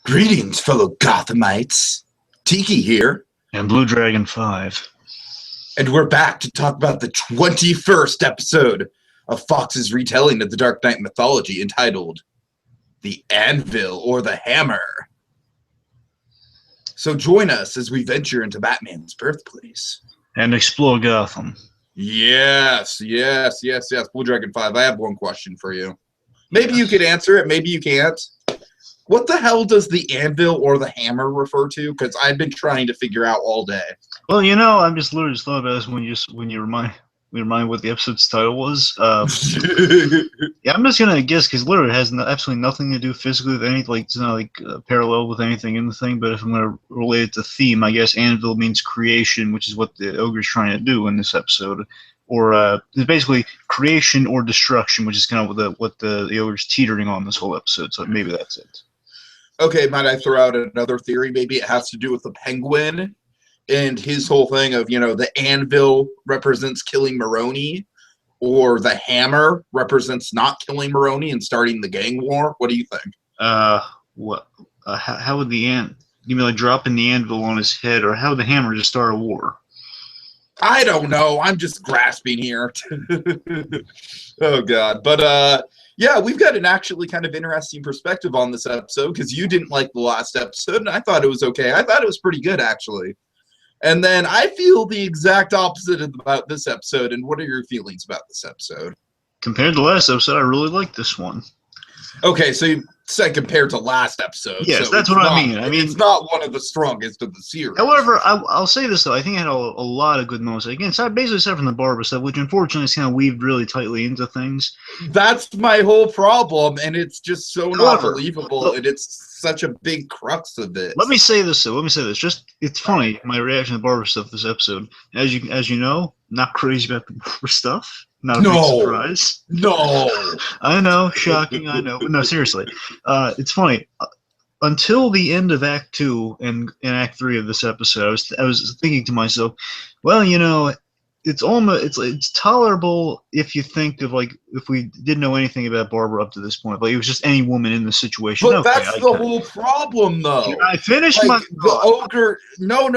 Greetings, fellow Gothamites. Tiki here. And BlueDragonFive. And we're back to talk about the 21st episode of Fox's retelling of the Dark Knight mythology entitled The Anvil or the Hammer. So join us as we venture into Batman's birthplace. And explore Gotham. Yes. BlueDragonFive, I have one question for you. Maybe you could answer it, maybe you can't. What the hell does the anvil or the hammer refer to? Because I've been trying to figure out all day. Well, you know, I'm just literally just thought about this when you remind what the episode's title was. Yeah, I'm just gonna guess because literally it has absolutely nothing to do physically with anything. Like it's not like parallel with anything in the thing. But if I'm gonna relate it to theme, I guess anvil means creation, which is what the ogre's trying to do in this episode. Or it's basically creation or destruction, which is kind of what the ogre's teetering on this whole episode. So maybe that's it. Okay, might I throw out another theory? Maybe it has to do with the Penguin and his whole thing of, you know, the anvil represents killing Maroni, or the hammer represents not killing Maroni and starting the gang war. What do you think? What? How would you mean like dropping the anvil on his head, or how would the hammer just start a war? I don't know. I'm just grasping here. Oh, God. But, yeah, we've got an actually kind of interesting perspective on this episode because you didn't like the last episode, and I thought it was okay. I thought it was pretty good, actually. And then I feel the exact opposite about this episode. And what are your feelings about this episode? Compared to the last episode, I really like this one. Okay, so you said compared to last episode. Yes, so that's what I mean. I mean, it's not one of the strongest of the series. However, I'll say this, though. I think it had a lot of good moments. Again, basically aside from the Barbara stuff, which unfortunately is kind of weaved really tightly into things. That's my whole problem, and it's just so not believable, and it's such a big crux of it. Let me say this, though. Just, it's funny, my reaction to the Barbara stuff this episode. As you know, not crazy about the Barbara stuff. Not a big surprise. No. I know, shocking, I know. But no, seriously. It's funny. Until the end of Act 2 and Act 3 of this episode, I was thinking to myself, well, you know, it's tolerable if you think of, like, if we didn't know anything about Barbara up to this point. Like, it was just any woman in the situation. But that's the whole problem, though. Can I finish my thought? The ogre... No.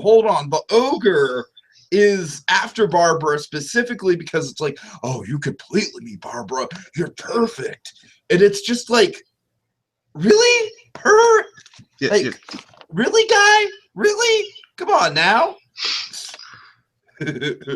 Hold on. The ogre is after Barbara specifically because it's like, oh, you completely me, Barbara. You're perfect. And it's just like, really? Really, guy? Really? Come on now.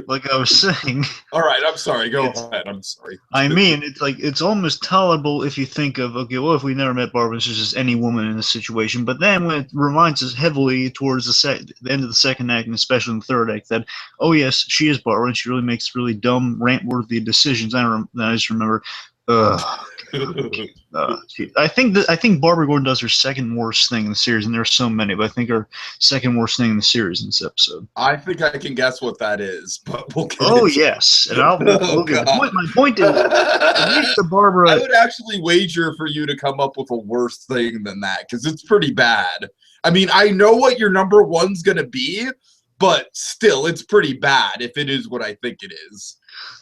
Like I was saying. All right, I'm sorry. Go ahead. I'm sorry. I mean, it's like it's almost tolerable if you think of, okay, well, if we never met Barbara, it's just any woman in this situation. But then when it reminds us heavily towards the end of the second act, and especially in the third act, that, oh, yes, she is Barbara, and she really makes really dumb, rant-worthy decisions. I just remember... I think Barbara Gordon does her second worst thing in the series, and there are so many, but I think her second worst thing in the series in this episode. I think I can guess what that is, but we'll get yes, and we'll get my point is, at least the Barbara. I would actually wager for you to come up with a worse thing than that because it's pretty bad. I mean, I know what your number one's gonna be, but still, it's pretty bad if it is what I think it is.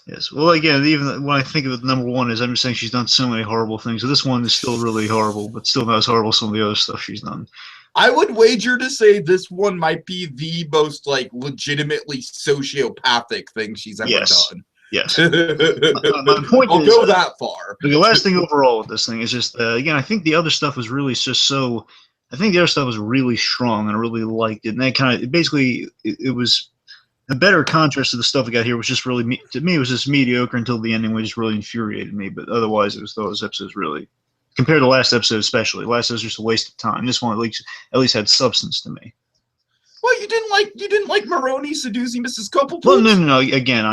Yes. Well, again, even when I think of it, number one is I'm just saying she's done so many horrible things. So this one is still really horrible, but still not as horrible as some of the other stuff she's done. I would wager to say this one might be the most, like, legitimately sociopathic thing she's ever done. Yes. My point I'll is, go that far. The last thing overall with this thing is just, again, I think the other stuff was really just so... I think the other stuff was really strong, and I really liked it. And that kind of... Basically, it was... A better contrast to the stuff we got here was just really, to me, it was just mediocre until the ending, which just really infuriated me. But otherwise, it was those episodes really, compared to the last episode especially. Last episode was just a waste of time. This one at least had substance to me. Well, you didn't like Maroni seducing Mrs. Copeland? Well, no. Again,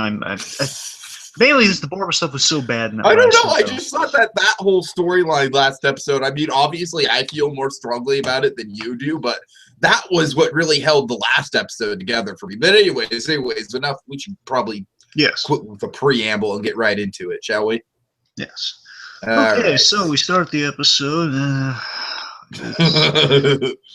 mainly the Barbara stuff was so bad. I don't know. I just thought that whole storyline last episode. I mean, obviously, I feel more strongly about it than you do, but that was what really held the last episode together for me. But anyways, enough. We should probably quit with the preamble and get right into it, shall we? Yes. Okay, so we start the episode.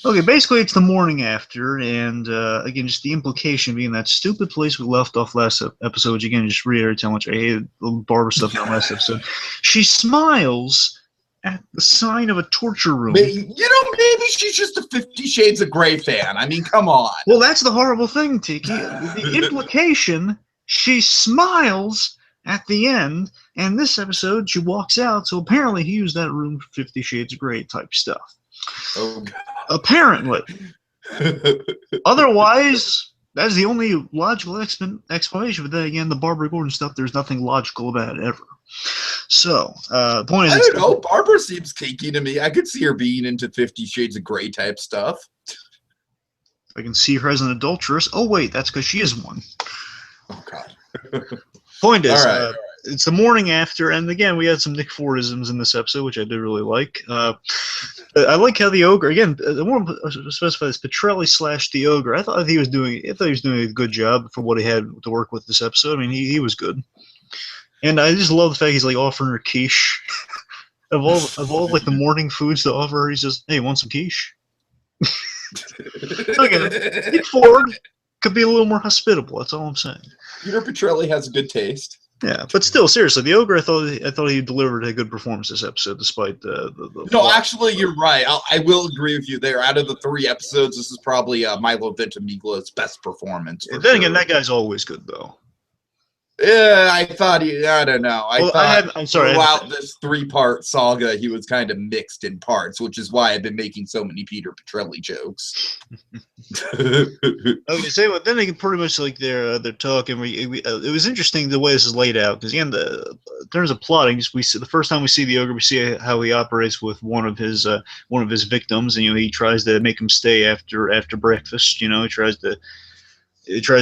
Okay, basically it's the morning after, and again, just the implication being that stupid place we left off last episode, which again just reiterates how much I hated the Barbara stuff in the last episode. She smiles at the sign of a torture room. Maybe she's just a 50 Shades of Grey fan. I mean, come on. Well, that's the horrible thing, Tiki. The implication, she smiles at the end, and this episode she walks out, so apparently he used that room for 50 Shades of Grey type stuff. Oh, God. Apparently. Otherwise, that's the only logical explanation. But then again, the Barbara Gordon stuff, there's nothing logical about it ever. So, the point is... I don't know. Barbara seems kinky to me. I could see her being into 50 Shades of Grey type stuff. I can see her as an adulteress. Oh, wait, that's because she is one. Oh, God. Point is, all right. It's the morning after, and again, we had some Nick Fordisms in this episode, which I did really like. I like how the ogre, again, I want to specify this, Petrelli / the ogre. I thought he was doing a good job for what he had to work with this episode. I mean, he was good. And I just love the fact he's like offering her quiche. of all like the morning foods to offer her, he says, "Hey, want some quiche?" Okay, Nick Ford could be a little more hospitable. That's all I'm saying. Peter Petrelli has a good taste. Yeah, but still, seriously, the ogre. I thought he delivered a good performance this episode, despite the No, actually, you're right. I will agree with you there. Out of the 3 episodes, this is probably Milo Ventimiglia's best performance. Then again, that guy's always good, though. Yeah, I thought I don't know. I'm sorry. Throughout this 3-part saga, he was kind of mixed in parts, which is why I've been making so many Peter Petrelli jokes. Okay, so then they can pretty much like they're talking. It was interesting the way this is laid out because again, in terms of plotting, we see the first time we see the ogre, we see how he operates with one of his victims, and he tries to make him stay after breakfast. He tries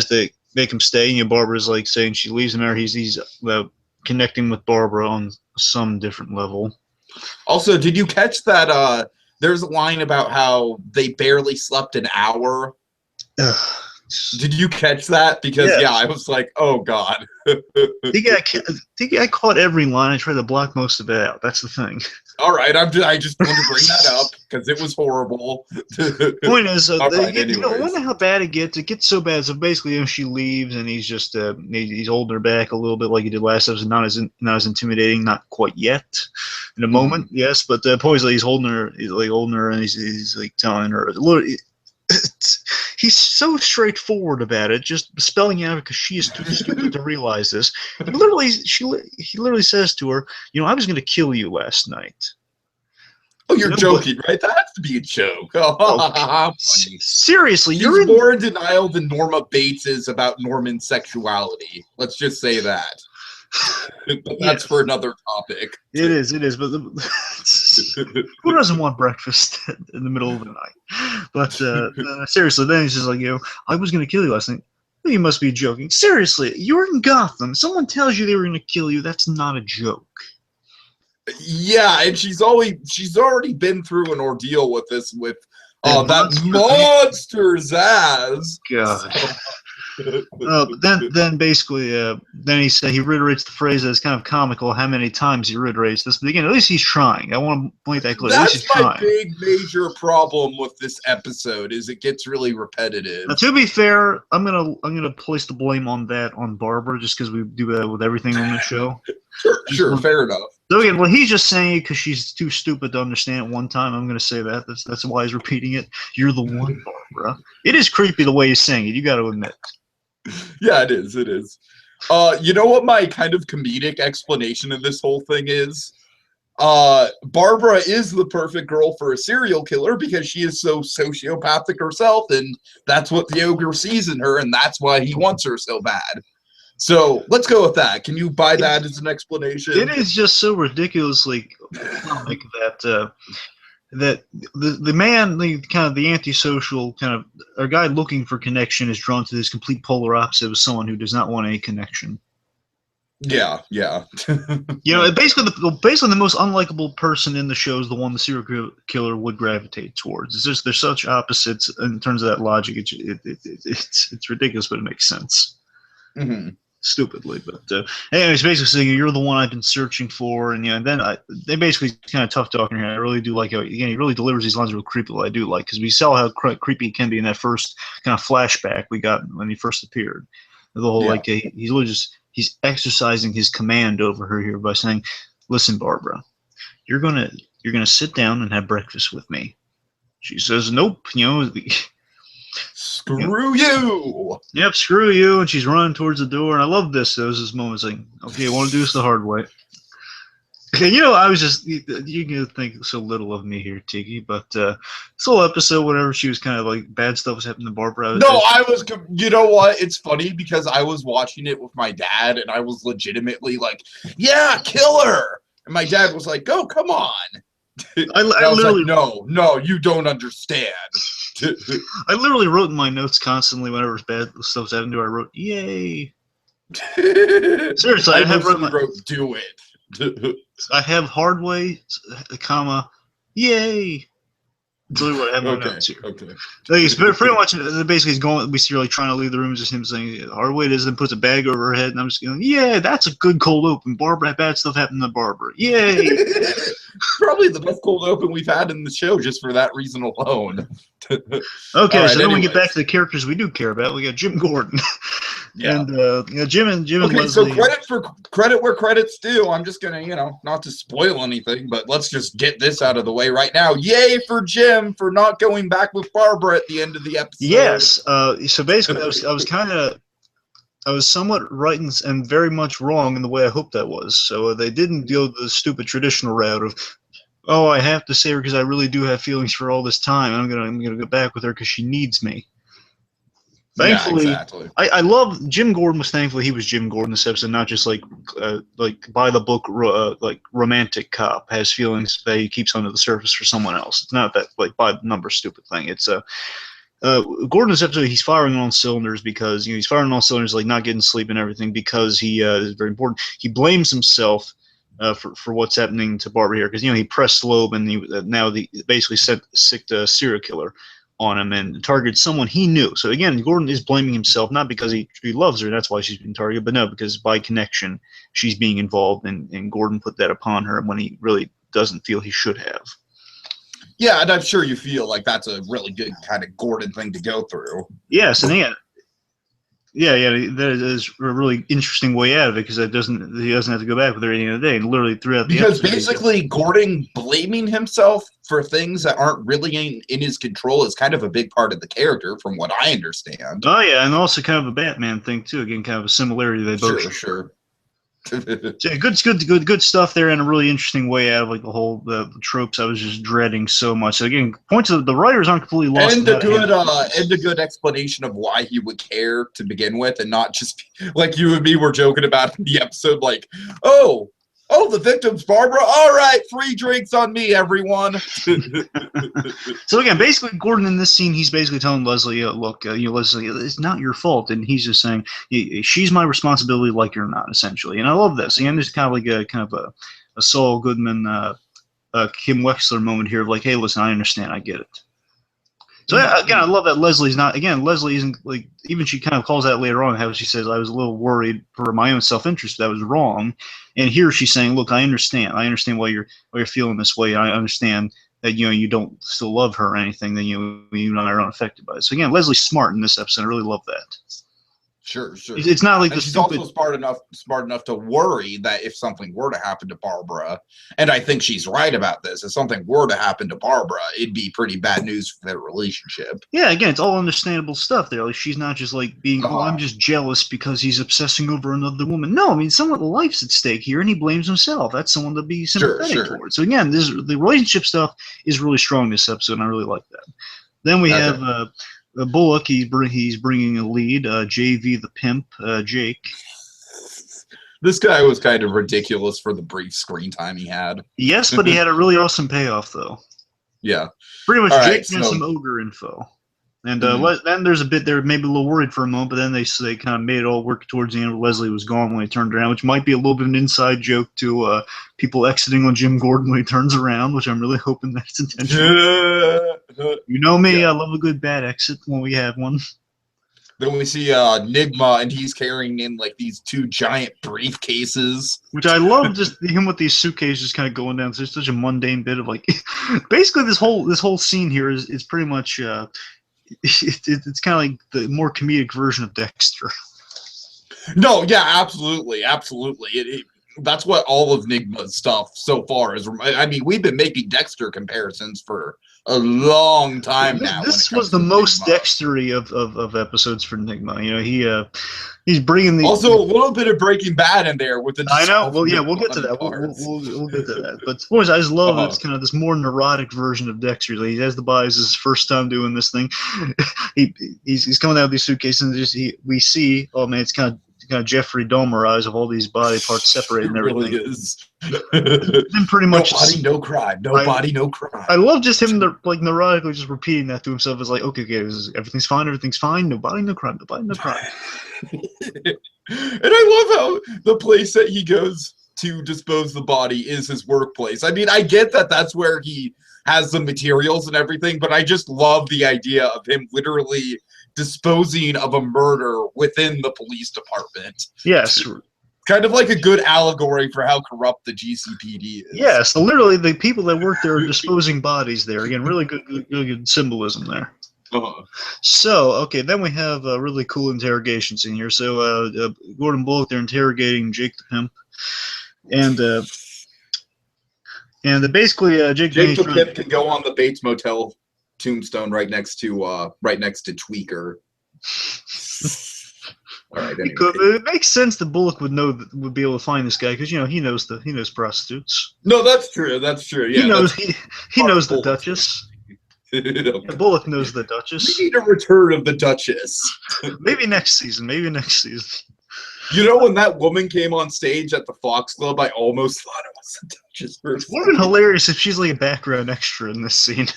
to make him stay, and Barbara's like saying she leaves him there. He's connecting with Barbara on some different level. Also, did you catch that? There's a line about how they barely slept an hour. Did you catch that? Because yeah, I was like, oh God. I caught every line. I tried to block most of it out. That's the thing. All right, I just wanted to bring that up because it was horrible. Point is, I wonder how bad it gets. It gets so bad. So basically, she leaves, and he's just he's holding her back a little bit, like he did last episode. Not as intimidating, not quite yet. In a moment, yes, but the point is, he's holding her. He's like holding her, and he's like telling her. He's so straightforward about it, just spelling out because she is too stupid to realize this. He literally says to her, I was going to kill you last night. Oh, you're joking, right? That has to be a joke. Oh, seriously, you're more in denial than Norma Bates is about Norman's sexuality. Let's just say that. But that's for another topic. It is. But who doesn't want breakfast in the middle of the night? But seriously, then he's just like, I was going to kill you last night. Well, you must be joking. Seriously, you're in Gotham. Someone tells you they were going to kill you. That's not a joke. Yeah, and she's already been through an ordeal with this that monster Zaz. God. So. Then basically, then he reiterates the phrase that's kind of comical. How many times he reiterates this? But again, at least he's trying. I want to point that clear. That's my big major problem with this episode is it gets really repetitive. Now, to be fair, I'm gonna place the blame on Barbara just because we do that with everything on the show. Sure, fair enough. So again, well, he's just saying it because she's too stupid to understand it one time. I'm going to say that. That's why he's repeating it. You're the one, Barbara. It is creepy the way he's saying it. You got to admit. Yeah, it is. It is. You know what my kind of comedic explanation of this whole thing is? Barbara is the perfect girl for a serial killer because she is so sociopathic herself, and that's what the ogre sees in her, and that's why he wants her so bad. So let's go with that. Can you buy that as an explanation? It is just so ridiculously comic that the man, the antisocial our guy looking for connection is drawn to this complete polar opposite of someone who does not want any connection. Yeah. Basically the most unlikable person in the show is the one the serial killer would gravitate towards. It's just they're such opposites in terms of that logic. It's ridiculous, but it makes sense. Mm-hmm. Stupidly, but anyways, basically saying you're the one I've been searching for, and then they basically kind of tough talking here. I really do like how he really delivers these lines real creepy. I do like because we saw how creepy he can be in that first kind of flashback we got when he first appeared. The whole he's literally he's exercising his command over her here by saying, "Listen, Barbara, you're gonna sit down and have breakfast with me. She says, nope. Screw you. Yep, screw you. And she's running towards the door. And I love this. Those this moments like, okay, I want to do this the hard way. Okay, I was just, you can think so little of me here, Tiki, but this whole episode, whenever she was kind of like, bad stuff was happening to Barbara. You know what? It's funny because I was watching it with my dad and I was legitimately like, yeah, kill her. And my dad was like, oh, come on. I was literally, like, no, you don't understand. I literally wrote in my notes constantly whenever bad stuff was happening to her, I wrote, yay. Seriously, I wrote, do it. I have hard way, comma, yay. That's literally what I have in my notes here. Okay. Like, it's pretty much, basically, he's going, we see her like trying to leave the room, just him saying, hard way it is, and puts a bag over her head, and I'm just going, yeah, that's a good cold open. Barbara, bad stuff happened to Barbara. Yay. Probably the best cold open we've had in the show, just for that reason alone. Okay, right, so then we get back to the characters we do care about. We got Jim Gordon. Yeah. And Jim and Leslie. So credit where credit's due. I'm just gonna, not to spoil anything, but let's just get this out of the way right now. Yay for Jim for not going back with Barbara at the end of the episode. Yes. So basically, I was somewhat right and very much wrong in the way I hoped that was. So they didn't go the stupid traditional route of, oh, I have to save her because I really do have feelings for all this time. I'm gonna go back with her because she needs me. Thankfully, yeah, exactly. I love Jim Gordon. Thankfully he was Jim Gordon this episode, not just like by the book like romantic cop has feelings that he keeps under the surface for someone else. It's not that like by the number stupid thing. It's Gordon's episode. He's firing on cylinders because he's firing on all cylinders, like not getting sleep and everything because he is very important. He blames himself for what's happening to Barbara here because he pressed Loeb and now basically sicked a serial killer on him and targeted someone he knew. So again, Gordon is blaming himself, not because he loves her, that's why she's being targeted, but no, because by connection, she's being involved, and Gordon put that upon her when he really doesn't feel he should have. Yeah, and I'm sure you feel like that's a really good kind of Gordon thing to go through. Yes, and yeah, that is a really interesting way out of it because he doesn't have to go back with her at the end of the day, and literally throughout the because episode, basically Gordon blaming himself for things that aren't really in his control is kind of a big part of the character, from what I understand. Oh yeah, and also kind of a Batman thing too. Again, kind of a similarity they both share. Sure. So good stuff there, in a really interesting way out of like the tropes I was just dreading so much. So again, points of the writers aren't completely lost. And a good explanation of why he would care to begin with, and not just like you and me were joking about in the episode, like, oh, the victim's Barbara. All right, free drinks on me, everyone. So again, basically, Gordon in this scene, he's basically telling Leslie, "Look, Leslie, it's not your fault," and he's just saying, "She's my responsibility, like you're not." Essentially, and I love this. Again, there's kind of like a Saul Goodman, Kim Wexler moment here of like, "Hey, listen, I understand, I get it." So again, I love that Leslie's not. Again, Leslie isn't like. Even she kind of calls out later on how she says, "I was a little worried for my own self-interest that was wrong," and here she's saying, "Look, I understand. I understand why you're feeling this way. I understand that you don't still love her or anything. That you and I are unaffected by it." So again, Leslie's smart in this episode. I really love that. Sure. It's not like and she's also smart enough to worry that if something were to happen to Barbara, and I think she's right about this, if something were to happen to Barbara, it'd be pretty bad news for their relationship. Yeah, again, it's all understandable stuff there. Like, she's not just like being, "Oh, I'm just jealous because he's obsessing over another woman." No, I mean, someone's life's at stake here, and he blames himself. That's someone to be sympathetic towards. So again, the relationship stuff is really strong this episode, and I really like that. Then we have Bullock, he's bringing a lead. JV the pimp, Jake. This guy was kind of ridiculous for the brief screen time he had. Yes, but he had a really awesome payoff, though. Yeah. Pretty much Jake has some ogre info. And then there's a bit there, maybe a little worried for a moment, but then they kind of made it all work towards the end where Leslie was gone when he turned around, which might be a little bit of an inside joke to people exiting on Jim Gordon when he turns around, which I'm really hoping that's intentional. You know me, I love a good bad exit when we have one. Then we see Nigma, and he's carrying in like these two giant briefcases. Which I love, just him with these suitcases kind of going down. So it's such a mundane bit of like, basically this whole scene here is pretty much, it's kind of like the more comedic version of Dexter. No, yeah, absolutely. that's what all of Nigma's stuff so far is. I mean, we've been making Dexter comparisons for a long time now. This was the most Dextery of episodes for Nigma. You know, he's bringing the also a little bit of Breaking Bad in there with the. I know. Well, yeah, we'll get to that. We'll get to that. But boys, I just love it's kind of this more neurotic version of Dexter. Like, he has the bodies. This is his first time doing this thing. He's coming out with these suitcases, and we see, oh man, it's kind of Jeffrey Dahmer eyes of all these body parts separated and everything. It really is. Then pretty much no body, no crime. No body, no crime. I love just him like neurotically just repeating that to himself. It's like, okay, everything's fine. No body, no crime. No body, no crime. And I love how the place that he goes to dispose the body is his workplace. I mean, I get that that's where he has the materials and everything, but I just love the idea of him literally disposing of a murder within the police department. Yes. Kind of like a good allegory for how corrupt the GCPD is. Yeah, so literally the people that work there are disposing bodies there. Again, really good symbolism there. So, okay, then we have a really cool interrogation scene here. So, Gordon Bullock, they're interrogating Jake the Pimp. And basically, Jake the Pimp can go on the Bates Motel tombstone right next to Tweaker. All right, anyway. It makes sense that Bullock would be able to find this guy because he knows prostitutes. No, that's true. That's true. Yeah, he knows the Duchess. Yeah, Bullock knows the Duchess. We need a return of the Duchess. Maybe next season. You know, when that woman came on stage at the Fox Club, I almost thought it was the Duchess. It would have been hilarious if she's like a background extra in this scene.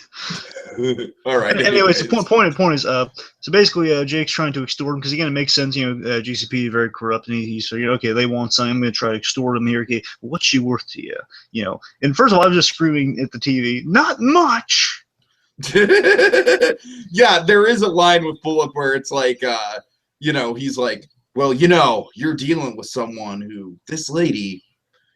All right. Anyways, the point is, so basically, Jake's trying to extort him because again, it makes sense. GCP is very corrupt, and he's so okay, they want something. I'm going to try to extort him here. Okay, what's she worth to you? And first of all, I was just screaming at the TV, not much. Yeah, there is a line with Bullock where it's like, he's like, well, you're dealing with someone who, this lady,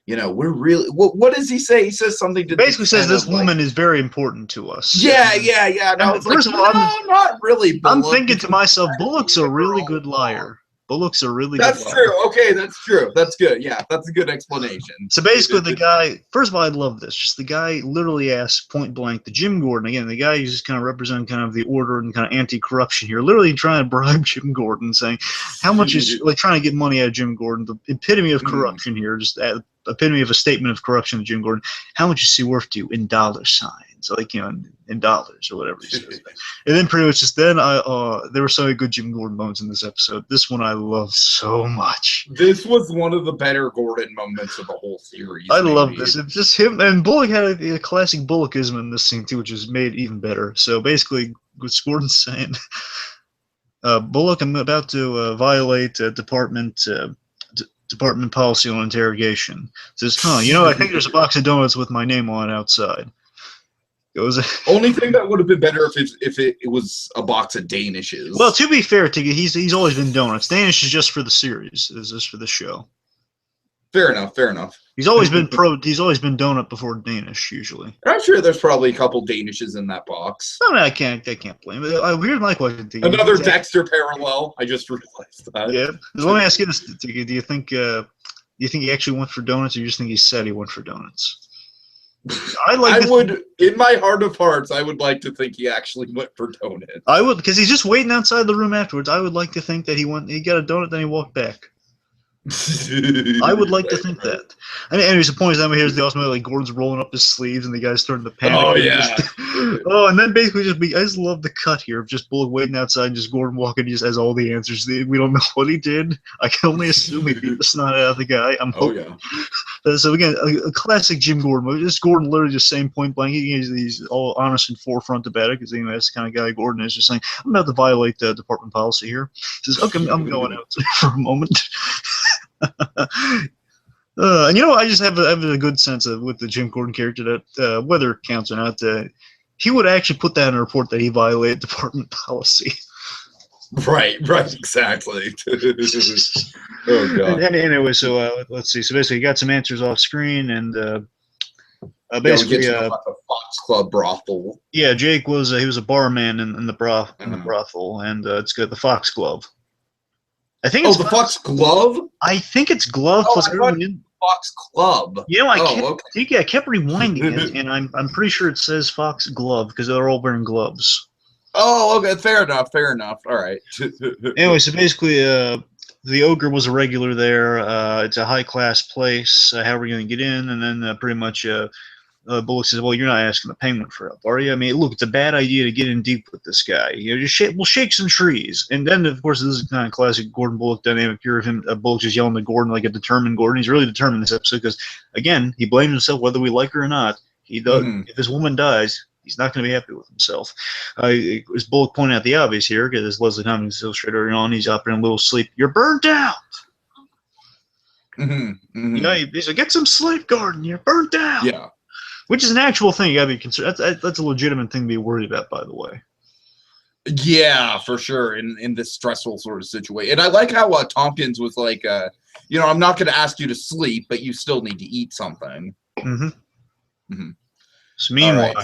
we're really, what does he say? He says something to basically says this woman is very important to us. Yeah. No, first of all, not really. Bullock. I'm thinking to myself, Bullock's a really good liar. Bullock's a really That's good true. liar. Okay, that's true. That's good. Yeah, that's a good explanation. So basically, the guy, first of all, I love this. Just the guy literally asks point blank to Jim Gordon. Again, the guy who's just kind of representing kind of the order and kind of anti-corruption here, literally trying to bribe Jim Gordon, saying, how much is, like, trying to get money out of Jim Gordon, the epitome of corruption here, just epitome of a statement of corruption to Jim Gordon. How much is he worth to you in dollar signs? Like, in dollars or whatever he says. And then pretty much just then, there were so many good Jim Gordon moments in this episode. This one I love so much. This was one of the better Gordon moments of the whole series. I love this. It's just him, and Bullock had a classic Bullockism in this scene too, which is made even better. So basically, what Gordon's saying, Bullock, I'm about to violate department policy on interrogation. Says, I think there's a box of donuts with my name on it outside. Only thing that would have been better if it was a box of Danishes. Well, to be fair, Tiki, he's always been donuts. Danish is just for the series. Is just for the show. Fair enough. He's always been donut before Danish usually. I'm sure there's probably a couple Danishes in that box. I mean, I can't blame it. I really like watching Tiki. Another Dexter parallel. I just realized that. Yeah. Let me ask you this, Tiki. Do you think he actually went for donuts, or you just think he said he went for donuts? In my heart of hearts, I would like to think he actually went for donuts. I would, because he's just waiting outside the room afterwards. I would like to think that he got a donut, then he walked back. I would like to think that. And anyways, the point is that here's the awesome like Gordon's rolling up his sleeves and the guy's starting to panic. Oh yeah. And then basically I just love the cut here of just Bullock waiting outside and just Gordon walking, just has all the answers. We don't know what he did. I can only assume he beat the snot out of the guy. I'm hoping. So again, a classic Jim Gordon movie. Just Gordon literally just saying point blank. He's all honest and forefront about it because that's the kind of guy Gordon is. Just saying, I'm about to violate the department policy here. He says, okay, I'm going out for a moment. And I just have a good sense of with the Jim Gordon character that whether it counts or not, he would actually put that in a report that he violated department policy. Right, exactly. Oh god. And anyway, so let's see. So basically, he got some answers off screen, and basically, the Fox Club brothel. Yeah, Jake was he was a barman in the brothel, and it's got the Fox Glove. I think it's the Fox Glove. I think it's Glove plus Fox Club. I kept rewinding it, and I'm pretty sure it says Fox Glove because they're all wearing gloves. Oh, okay, fair enough. All right. Anyway, so basically, the ogre was a regular there. It's a high-class place. How are we going to get in? And then pretty much Bullock says, well, you're not asking the penguin for help, are you? I mean, look, it's a bad idea to get in deep with this guy. You know, we'll shake some trees. And then, of course, this is kind of classic Gordon Bullock dynamic here of him. Bullock just yelling at Gordon like a determined Gordon. He's really determined this episode because, again, he blames himself whether we like her or not. He does. If this woman dies, he's not going to be happy with himself. As Bullock pointed out the obvious here, because as Leslie Tompkins illustrated earlier on, he's up in a little sleep. You're burnt out. You know, he said, get some sleep, Gordon. You're burnt out. Yeah. Which is an actual thing you got to be concerned. That's a legitimate thing to be worried about, by the way. Yeah, for sure. In this stressful sort of situation, and I like how Tompkins was like, you know, I'm not going to ask you to sleep, but you still need to eat something. So meanwhile,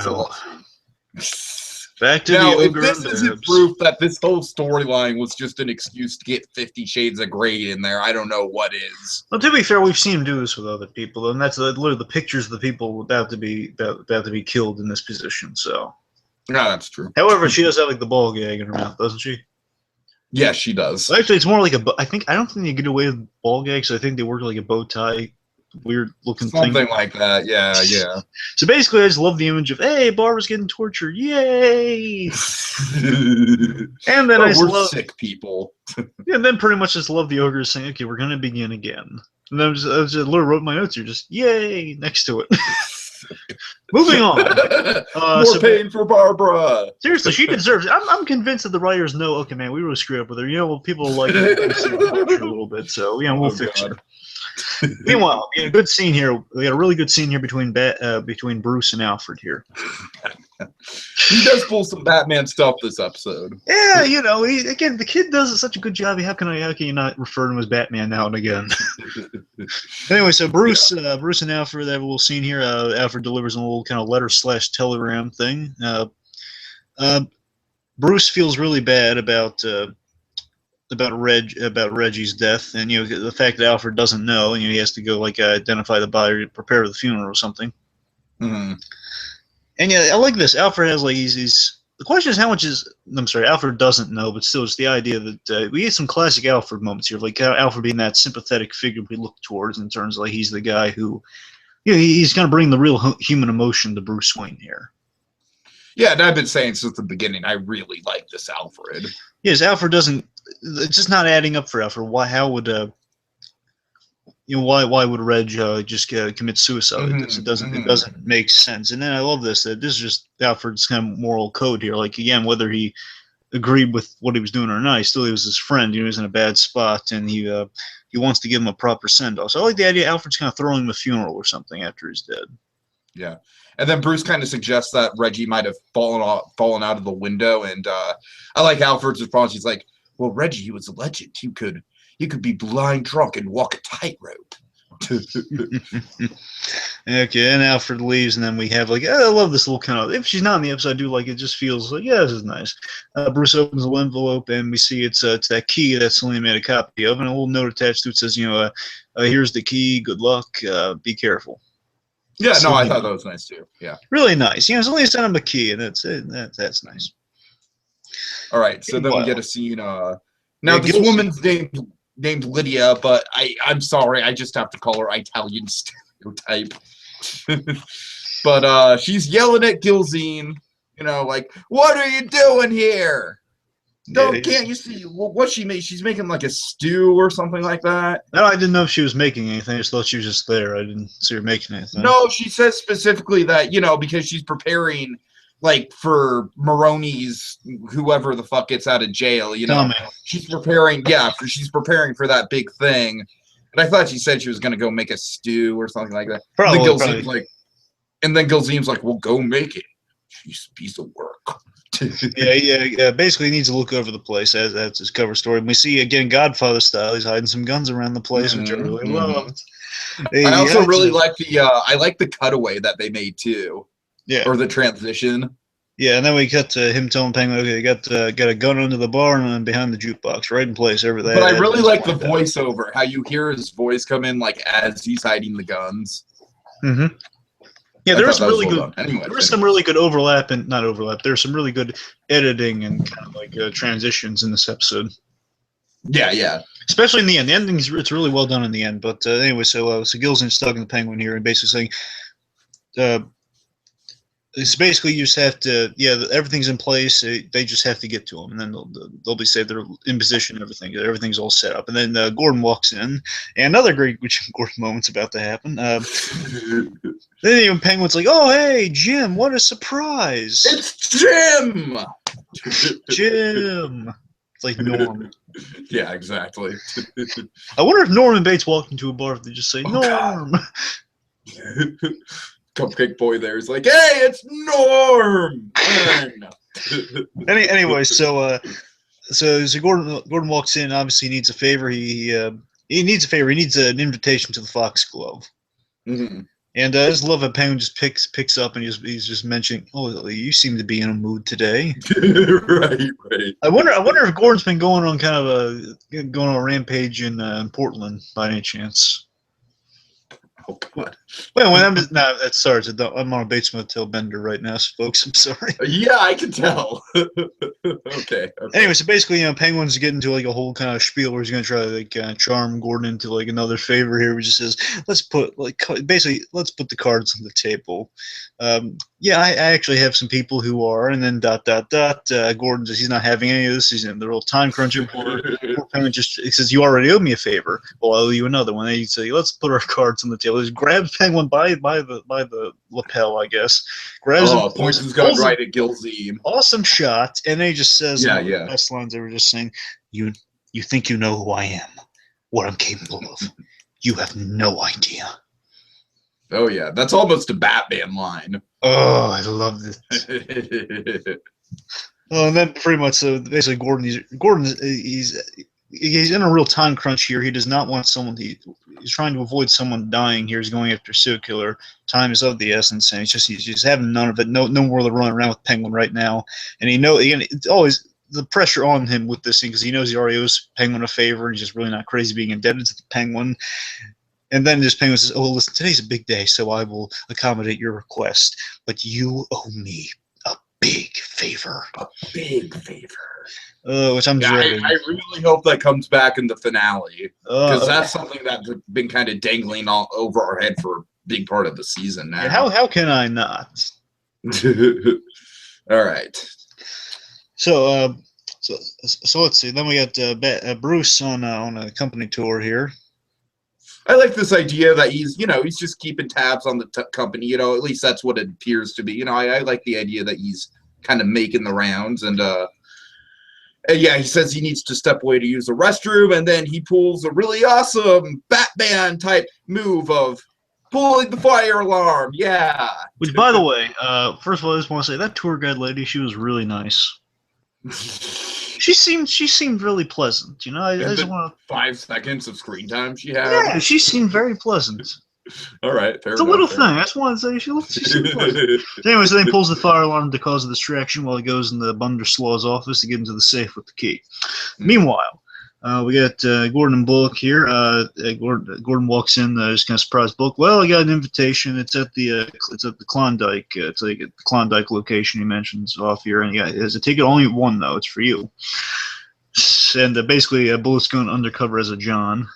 back to now, the if ogre. this isn't proof that this whole storyline was just an excuse to get 50 Shades of Grey in there, I don't know what is. Well, to be fair, we've seen him do this with other people, and that's literally the pictures of the people about to be killed in this position. So, no, that's true. However, she does have like the ball gag in her mouth, doesn't she? Yeah, she does. Well, actually, it's more like I don't think they get away with ball gags. I think they work like a bow tie. Weird looking something thing. like that. Yeah. So basically, I just love the image of, hey, Barbara's getting tortured, yay! And then we're sick people. And then pretty much just love the ogre saying, okay, we're gonna begin again. And I was just literally wrote my notes here, just yay next to it. Moving on. More pain for Barbara. Seriously, she deserves it. I'm convinced that the writers know, okay, man, we really screwed up with her. You know, well, people like her a little bit, so yeah, we'll fix it. Meanwhile, we got a good scene here. We got a really good scene here between Bruce and Alfred here. He does pull some Batman stuff this episode. Yeah, you know, again, the kid does such a good job. How can you not refer to him as Batman now and again? Anyway, so Bruce and Alfred have a little scene here. Alfred delivers a little kind of letter/telegram thing. Bruce feels really bad about Reggie's death, and you know the fact that Alfred doesn't know, and you know, he has to go like identify the body, prepare for the funeral or something. And yeah, I like this. Alfred has like he's. The question is how much is. I'm sorry, Alfred doesn't know, but still, it's the idea that we get some classic Alfred moments here, like Alfred being that sympathetic figure we look towards in terms of like he's the guy who, you know, he's going to bring the real human emotion to Bruce Wayne here. Yeah, and I've been saying since the beginning, I really like this Alfred. Yes, Alfred doesn't. It's just not adding up for Alfred. Why? How would why would Reg just commit suicide? It doesn't make sense. And then I love this. That this is just Alfred's kind of moral code here. Like again, whether he agreed with what he was doing or not, he was his friend. You know, he was in a bad spot, and he wants to give him a proper send off. So I like the idea Alfred's kind of throwing him a funeral or something after he's dead. Yeah. And then Bruce kind of suggests that Reggie might have fallen out of the window, and I like Alfred's response. He's like, "Well, Reggie, he was a legend. You could be blind drunk and walk a tightrope." Okay, and Alfred leaves, and then we have like I love this little kind of. If she's not in the episode, I do like it. Just feels like this is nice. Bruce opens the envelope, and we see it's that key that Selena made a copy of, and a little note attached to it says, "Here's the key. Good luck. Be careful." Yeah, no, I thought that was nice too. Yeah, really nice. Selena sent him a key, and that's it. That's nice. All right, so then we get a scene. Now this woman's named Lydia, but I'm sorry, I just have to call her Italian stereotype. But she's yelling at Gilzine, like, "What are you doing here? Can't you see what she made? She's making like a stew or something like that." No, I didn't know if she was making anything. I just thought she was just there. I didn't see her making anything. No, she says specifically that, because she's preparing like for Maroney's, whoever the fuck gets out of jail, she's preparing. Yeah, she's preparing for that big thing. But I thought she said she was going to go make a stew or something like that. Probably. And then Gilzine's like, "Well, go make it. She's a piece of work." Yeah. Basically, he needs to look over the place. That's his cover story. And we see again, Godfather style. He's hiding some guns around the place, which I really loved. I also really like the I like the cutaway that they made too. Yeah. Or the transition. Yeah, and then we cut to him telling Penguin, okay, got a gun under the bar and then behind the jukebox, right in place. Everything. But I really like the voiceover, how you hear his voice come in like as he's hiding the guns. Mm-hmm. Yeah, there was some really good. Anyway, there was some really good overlap and not overlap. There's some really good editing and kind of like transitions in this episode. Yeah, yeah. Especially in the end. The ending's it's really well done in the end. But anyway, so Gilson's stuck in the Penguin here and basically saying, it's basically you just have to, everything's in place. They just have to get to him, and then they'll be safe. They're in position. Everything's all set up, and then Gordon walks in, and another great Gordon moment's about to happen. Then even Penguin's like, "Oh, hey, Jim! What a surprise! It's Jim! Jim!" It's like Norm. Yeah, exactly. I wonder if Norm and Bates walked into a bar if they just say, "Norm." Cupcake Boy there is like, "Hey, it's Norm!" Anyway, so Gordon walks in. Obviously, he needs a favor. He needs a favor. He needs an invitation to the Foxglove. Mm-hmm. And I just love how Penguin just picks up and he's just mentioning, "Oh, you seem to be in a mood today." Right. I wonder if Gordon's been going on kind of a rampage in Portland by any chance. Oh God! Well, I'm on a Bates Motel bender right now, folks. I'm sorry. Yeah, I can tell. Okay. Anyway, so basically, Penguin's getting to like a whole kind of spiel where he's going to try to like charm Gordon into like another favor here. He just says, let's put the cards on the table. I actually have some people who are, and then ... Gordon says he's not having any of this. He's in the real time crunching. Penguin he says, you already owe me a favor. Well, I owe you another one. And he say, let's put our cards on the table. He grabs Penguin by the lapel, I guess. Grabs him. Points his gun right at Gilsey. Awesome shot. And then he just says, the best lines ever, just saying, you think you know who I am, what I'm capable of. You have no idea. Oh yeah, that's almost a Batman line. Oh, I love it. And then pretty much, so basically, he's in a real time crunch here. He does not want someone. He's trying to avoid someone dying here. He's going after a serial killer. Time is of the essence, and he's just having none of it. No more to run around with Penguin right now. And it's always the pressure on him with this thing because he knows he already owes Penguin a favor, and he's just really not crazy being indebted to the Penguin. And then this Penguin says, "Oh, listen, today's a big day, so I will accommodate your request, but you owe me a big favor." A big favor. Which I'm dreading. I really hope that comes back in the finale because that's something that's been kind of dangling all over our head for a big part of the season now. How can I not? All right. So let's see. Then we got Bruce on a company tour here. I like this idea that he's just keeping tabs on the company. At least that's what it appears to be. I like the idea that he's kind of making the rounds and he says he needs to step away to use the restroom, and then he pulls a really awesome Batman type move of pulling the fire alarm. Yeah. Which, by the way, first of all, I just want to say that tour guide lady, she was really nice. She seemed really pleasant. I just want 5 seconds of screen time she had. Yeah, she seemed very pleasant. All right, fair it's enough, a little thing. I just wanted to say she seemed pleasant. Anyway, so then he pulls the fire alarm to cause a distraction while he goes in the Bunderslaw's office to get into the safe with the key. Meanwhile, we got Gordon and Bullock here. Gordon walks in, just kind of surprised Bullock. Well, I got an invitation. It's at the Klondike. It's like at the Klondike location he mentions off here, and he has a ticket. Only one though. It's for you. And basically, Bullock's going undercover as a John.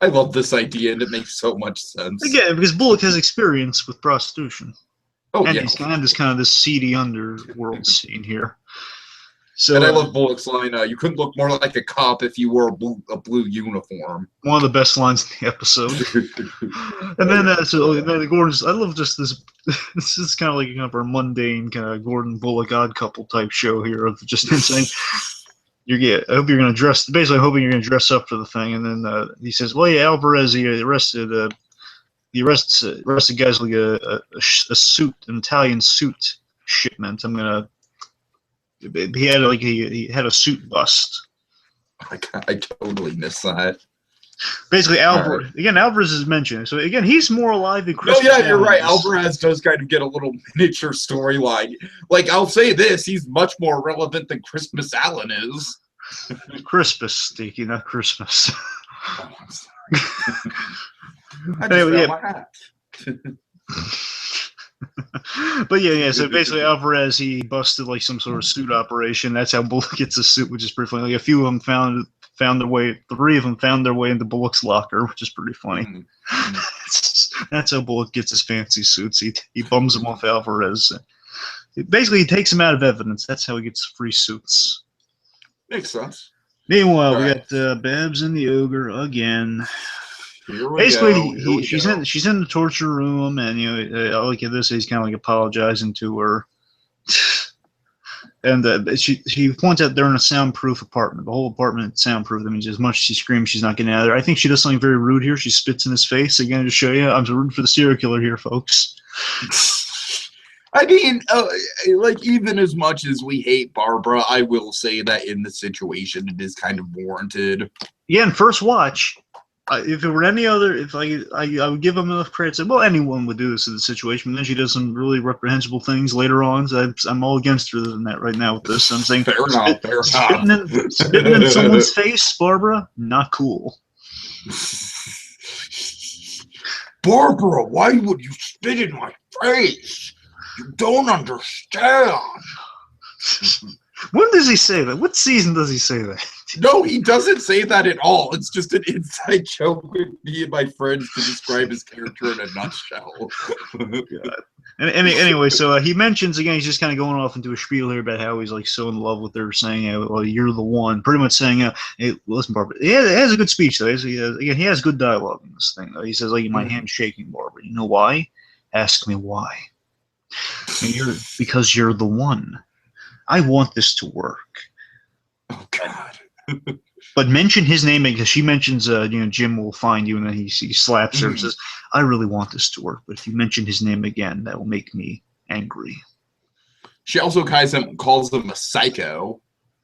I love this idea, and it makes so much sense. Again, because Bullock has experience with prostitution. Oh, and yeah. he's kind of this seedy underworld scene here. So, and I love Bullock's line, you couldn't look more like a cop if you wore a blue uniform. One of the best lines in the episode. And then, then Gordon's, I love just this, this is kind of like a mundane kind of Gordon Bullock odd couple type show here of just him saying, I hope you're going to dress, basically hoping you're going to dress up for the thing. And then he says, well, yeah, Alvarez, he arrested guys like a suit, an Italian suit shipment. He had a suit bust. I totally missed that. Basically, Right. again, Alvarez is mentioned. So again, he's more alive than No, Christmas. yeah, you're right. Allen is. Alvarez does kind of get a little miniature storyline. Like, I'll say this, he's much more relevant than Christmas Allen is. Christmas, Tiki, not Christmas. Oh, I'm sorry. I just Anyway, found my hat. But yeah. So basically, Alvarez, he busted like some sort of suit operation. That's how Bullock gets a suit, which is pretty funny. Like a few of them found their way. 3 of them found their way into Bullock's locker, which is pretty funny. That's how Bullock gets his fancy suits. He bums them off Alvarez. Basically, he takes him out of evidence. That's how he gets free suits. Makes sense. Meanwhile, All we right. got Babs and the Ogre again. Here we Basically, go. Here we go. she's in the torture room, and like at this, he's kind of like apologizing to her, and she points out they're in a soundproof apartment. The whole apartment is soundproof. That means as much as she screams, she's not getting out of there. I think she does something very rude here. She spits in his face again to show you I'm rooting for the serial killer here, folks. I mean, like, even as much as we hate Barbara, I will say that in the situation, it is kind of warranted. Again, first watch. If it were any other, if I would give him enough credit. Say, well, anyone would do this in the situation. But then she does some really reprehensible things later on. So I'm all against her than that right now with this. I'm saying, fair enough. spitting in someone's face, Barbara, not cool. Barbara, why would you spit in my face? You don't understand. When does he say that? What season does he say that? No, he doesn't say that at all. It's just an inside joke with me and my friends to describe his character in a nutshell. God. Anyway, so he mentions again, he's just kind of going off into a spiel here about how he's like so in love with her, saying, "Well, you're the one." Pretty much saying, "Hey, listen, Barbara." He has a good speech though. He has good dialogue in this thing though. He says, "Like my hand's shaking, Barbara. You know why? Ask me why. Because you're the one. I want this to work." Oh God. But mention his name because she mentions, Jim will find you, and then he slaps her and says, "I really want this to work, but if you mention his name again, that will make me angry." She also calls him a psycho.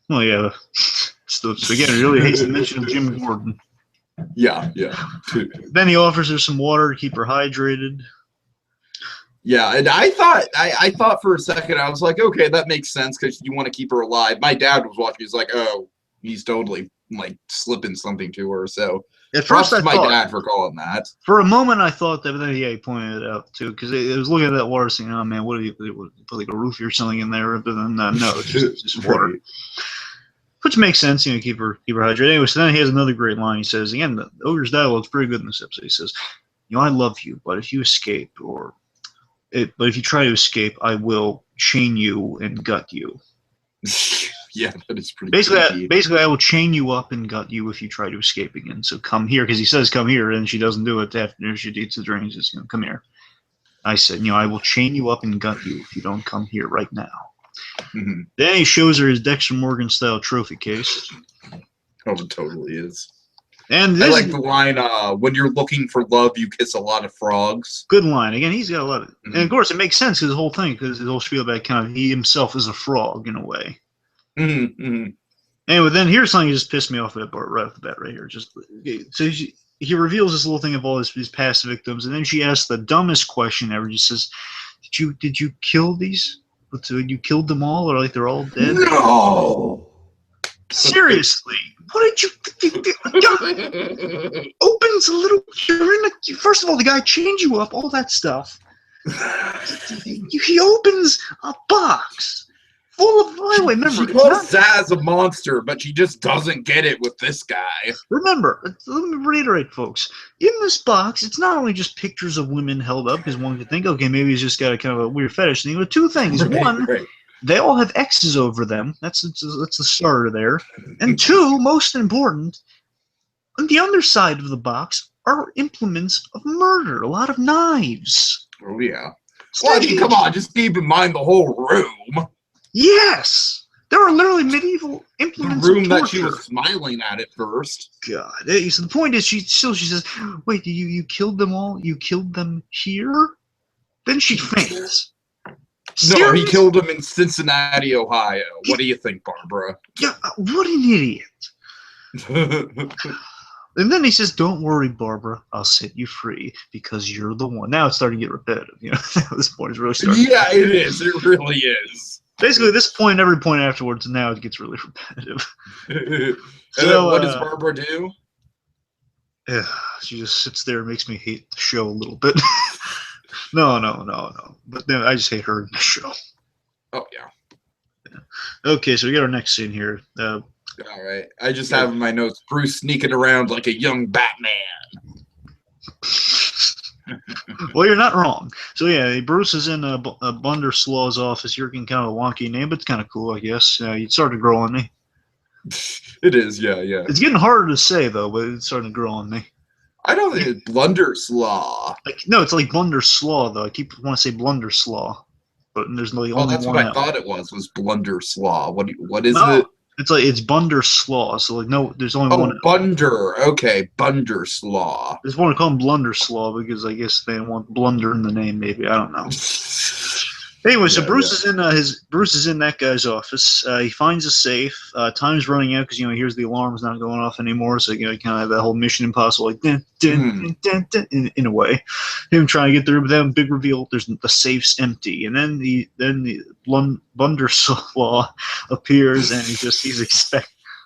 Oh yeah. So again, really hates the mention of Jim Gordon. Yeah. Then he offers her some water to keep her hydrated. Yeah, and I thought for a second, I was like, okay, that makes sense because you want to keep her alive. My dad was watching. He's like, oh, he's totally like slipping something to her. So at first, my dad for calling that. For a moment, I thought that, but then he pointed it out too because it was looking at that water, saying, "Oh man, what do you put like a roofie or something in there?" But then no, it's just water. Right. Which makes sense, keep her hydrated. Anyway, so then he has another great line. He says, again, the Ogre's dialogue is pretty good in this episode. He says, I love you, but if you escape but if you try to escape, I will chain you and gut you. Yeah, that is pretty Basically, I will chain you up and gut you if you try to escape again. So come here, because he says come here, and she doesn't do it after she eats the drink. He says, come here. I said, I will chain you up and gut you if you don't come here right now. Mm-hmm. Then he shows her his Dexter Morgan-style trophy case. Oh, it totally is. And I like the line, when you're looking for love, you kiss a lot of frogs. Good line. Again, he's got a lot of... Mm-hmm. And, of course, it makes sense because the whole thing, because the whole spiel about kind of he himself is a frog in a way. Mm-hmm. Mm-hmm. Anyway, then here's something that just pissed me off right off the bat right here. So he reveals this little thing of all his past victims, and then she asks the dumbest question ever. She says, did you kill these? You killed them all, or like they're all dead? No! Seriously, what did you opens a little. First of all, the guy chained you up, all that stuff. He opens a box full of. By the way, remember, she calls Zaz a monster, but she just doesn't get it with this guy. Remember, let me reiterate, folks. In this box, it's not only just pictures of women held up, because one could think, okay, maybe he's just got a kind of a weird fetish thing. But two things: one. Right. They all have X's over them. That's the starter there. And two, most important, on the underside of the box are implements of murder. A lot of knives. Oh, yeah. Well, come on, just keep in mind the whole room. Yes! There are literally medieval implements of torture. The room that she was smiling at first. God. So the point is, she says, wait, you killed them all? You killed them here? Then she faints. No, he killed him in Cincinnati, Ohio. What do you think, Barbara? Yeah, what an idiot. And then he says, "Don't worry, Barbara. I'll set you free because you're the one." Now it's starting to get repetitive. You know, at this point, it's really starting. Yeah, it is. It really is. Basically, at this point, every point afterwards, now it gets really repetitive. And So, then what does Barbara do? Yeah, she just sits there and makes me hate the show a little bit. No. But then I just hate her in the show. Oh, yeah. Okay, so we got our next scene here. All right. I just have in my notes Bruce sneaking around like a young Batman. Well, you're not wrong. So yeah, Bruce is in Blunderslaw's office. You're getting kind of a wonky name, but it's kind of cool, I guess. You started to grow on me. It is, yeah. It's getting harder to say though, but it's starting to grow on me. I don't think it's Blunderslaw. No, it's like Blunderslaw though. I keep want to say Blunderslaw, but there's only one. That's what I thought it was Blunderslaw. What is it? It's Blunderslaw. So like no, there's only one. Bunder. Okay, Blunderslaw. There's one to call him Blunderslaw because I guess they want blunder in the name. Maybe I don't know. Anyway, so Bruce is in that guy's office. He finds a safe. Time's running out because he hears the alarm's not going off anymore. So you kind of have that whole Mission Impossible like dun, in a way. Him trying to get through, but then big reveal: the safe's empty, and then the Blunderslaw appears, and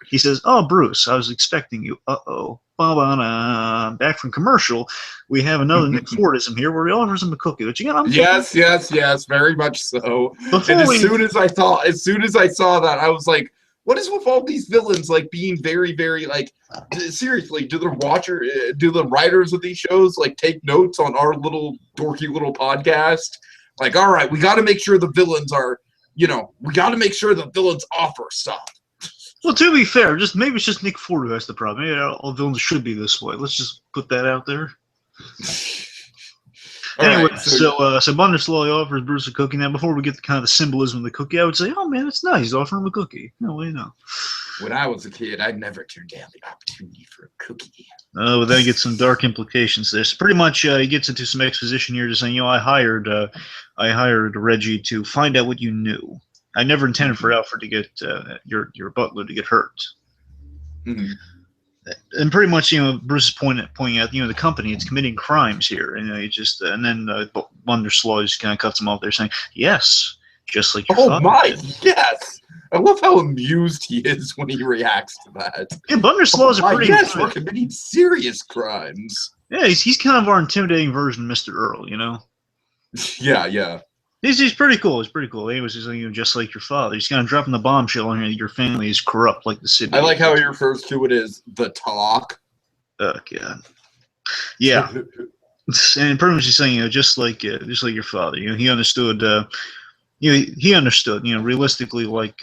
he says, "Oh, Bruce, I was expecting you. Uh-oh. Back from commercial, we have another Nick Fordism here where he offers him a cookie. But yes, very much so. And as soon as I saw that, I was like, what is with all these villains like being very, very like seriously, do the writers of these shows like take notes on our little dorky little podcast? Like, all right, we gotta make sure the villains are, we gotta make sure the villains offer stuff. Well, to be fair, maybe it's just Nick Ford who has the problem. Maybe all villains should be this way. Let's just put that out there. Anyway, right, so Blunderslaw offers Bruce a cookie. Now, before we get to kind of the symbolism of the cookie, I would say, oh man, it's nice. He's offering him a cookie. No way, no. When I was a kid, I'd never turned down the opportunity for a cookie. But then he gets some dark implications there. So pretty much, he gets into some exposition here, just saying, I hired Reggie to find out what you knew. I never intended for Alfred to get your butler to get hurt. Mm-hmm. And pretty much, Bruce is pointing out, the company it's committing crimes here, and and then Blunderslaw just kind of cuts him off there, saying, "Yes, just like your father." Oh my, yes! I love how amused he is when he reacts to that. Yeah, Blunderslaw's pretty. Yes, we're committing serious crimes. Yeah, he's kind of our intimidating version of Mr. Earl, Yeah. He's pretty cool. He's pretty cool. He was just like your father. He's kind of dropping the bombshell on here that your family is corrupt like the city. I like how he refers to it as the talk. Oh, God. Yeah. And pretty much he's saying, just like your father. He understood, realistically, like,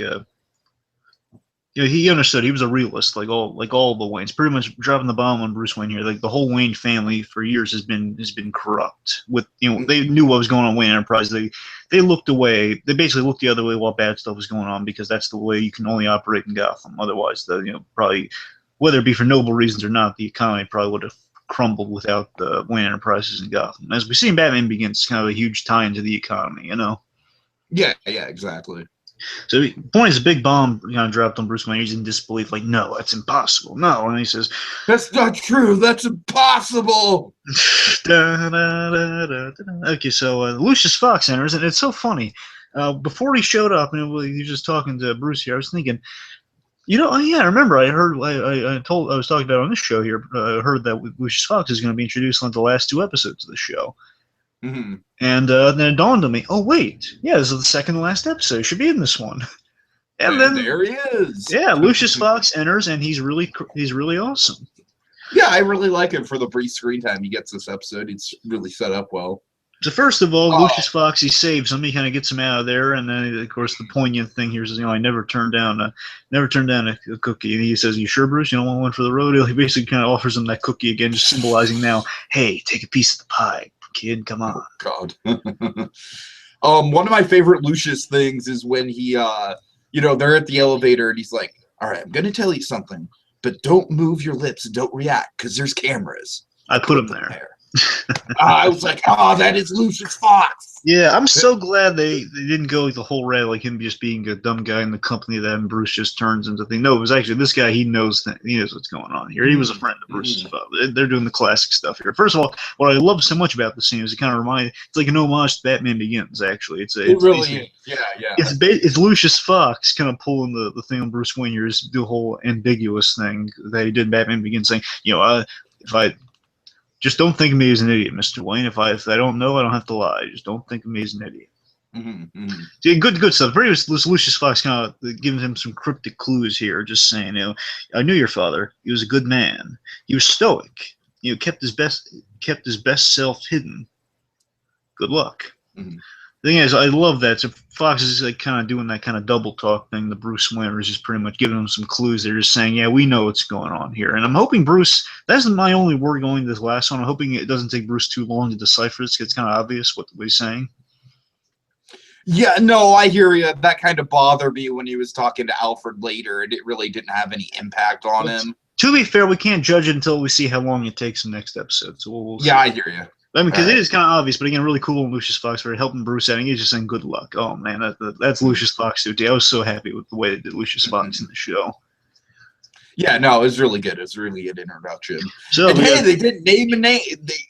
he understood. He was a realist, like all the Waynes. Pretty much dropping the bomb on Bruce Wayne here. Like the whole Wayne family for years has been corrupt. With they knew what was going on in Wayne Enterprise. They looked away. They basically looked the other way while bad stuff was going on because that's the way you can only operate in Gotham. Otherwise, probably whether it be for noble reasons or not, the economy probably would have crumbled without the Wayne Enterprises in Gotham. As we see in Batman Begins, kind of a huge tie into the economy. Yeah, exactly. So the point is, a big bomb dropped on Bruce Wayne. He's in disbelief, like, no, that's impossible. No, and he says, that's not true. That's impossible. Okay, so Lucius Fox enters, and it's so funny. Before he showed up, and he was just talking to Bruce here, I was thinking, I remember I heard, I was talking about on this show here, I heard that Lucius Fox is going to be introduced on the last 2 episodes of the show. Mm-hmm. And then it dawned on me, oh wait, yeah, this is the second to last episode. He should be in this one. And then there he is. Yeah, Lucius Fox enters, and he's really awesome. Yeah, I really like him for the brief screen time he gets this episode. It's really set up well. So first of all, Lucius Fox, he saves him. He kind of gets him out of there, and then of course the poignant thing here is, I never turned down a cookie. And he says, "You sure, Bruce? You don't want one for the rodeo?" He basically kind of offers him that cookie again, just symbolizing now, hey, take a piece of the pie. Kid, come on. Oh, God. One of my favorite Lucius things is when he, they're at the elevator and he's like, all right, I'm going to tell you something, but don't move your lips and don't react because there's cameras. I put him there. I was like, oh, that is Lucius Fox. Yeah, I'm so glad they didn't go the whole route like him just being a dumb guy in the company that and Bruce just turns into thing. No, it was actually this guy. He knows what's going on here. He was a friend of Bruce's father. They're doing the classic stuff here. First of all, what I love so much about the scene is it kind of it's like an homage to Batman Begins. Actually, it's really is. Yeah. It's Lucius Fox kind of pulling the thing on Bruce Wayne. You're just the whole ambiguous thing that he did in Batman Begins, saying, if I just don't think of me as an idiot, Mr. Wayne. If I don't know, I don't have to lie. Just don't think of me as an idiot. Yeah, good stuff. Pretty much Lucius Fox kind of giving him some cryptic clues here, just saying, I knew your father. He was a good man. He was stoic. Kept his best self hidden. Good luck. The thing is, I love that. So Fox is like kind of doing that kind of double talk thing. The Bruce Wayne is just pretty much giving him some clues. They're just saying, yeah, we know what's going on here. And I'm hoping Bruce, that's my only word going to this last one. I'm hoping it doesn't take Bruce too long to decipher this. It's kind of obvious what he's saying. Yeah, no, I hear you. That kind of bothered me when he was talking to Alfred later, and it really didn't have any impact on him. To be fair, we can't judge it until we see how long it takes in the next episode. So we'll see. Yeah, I hear you. I mean, because it is kind of obvious, but again, really cool when Lucius Fox for helping Bruce out. And he's just saying good luck. Oh, man, that's Lucius Fox, too. I was so happy with the way they did Lucius Fox in the show. Yeah, no, it was really good. It was really good introduction. So, and hey, they didn't name a name.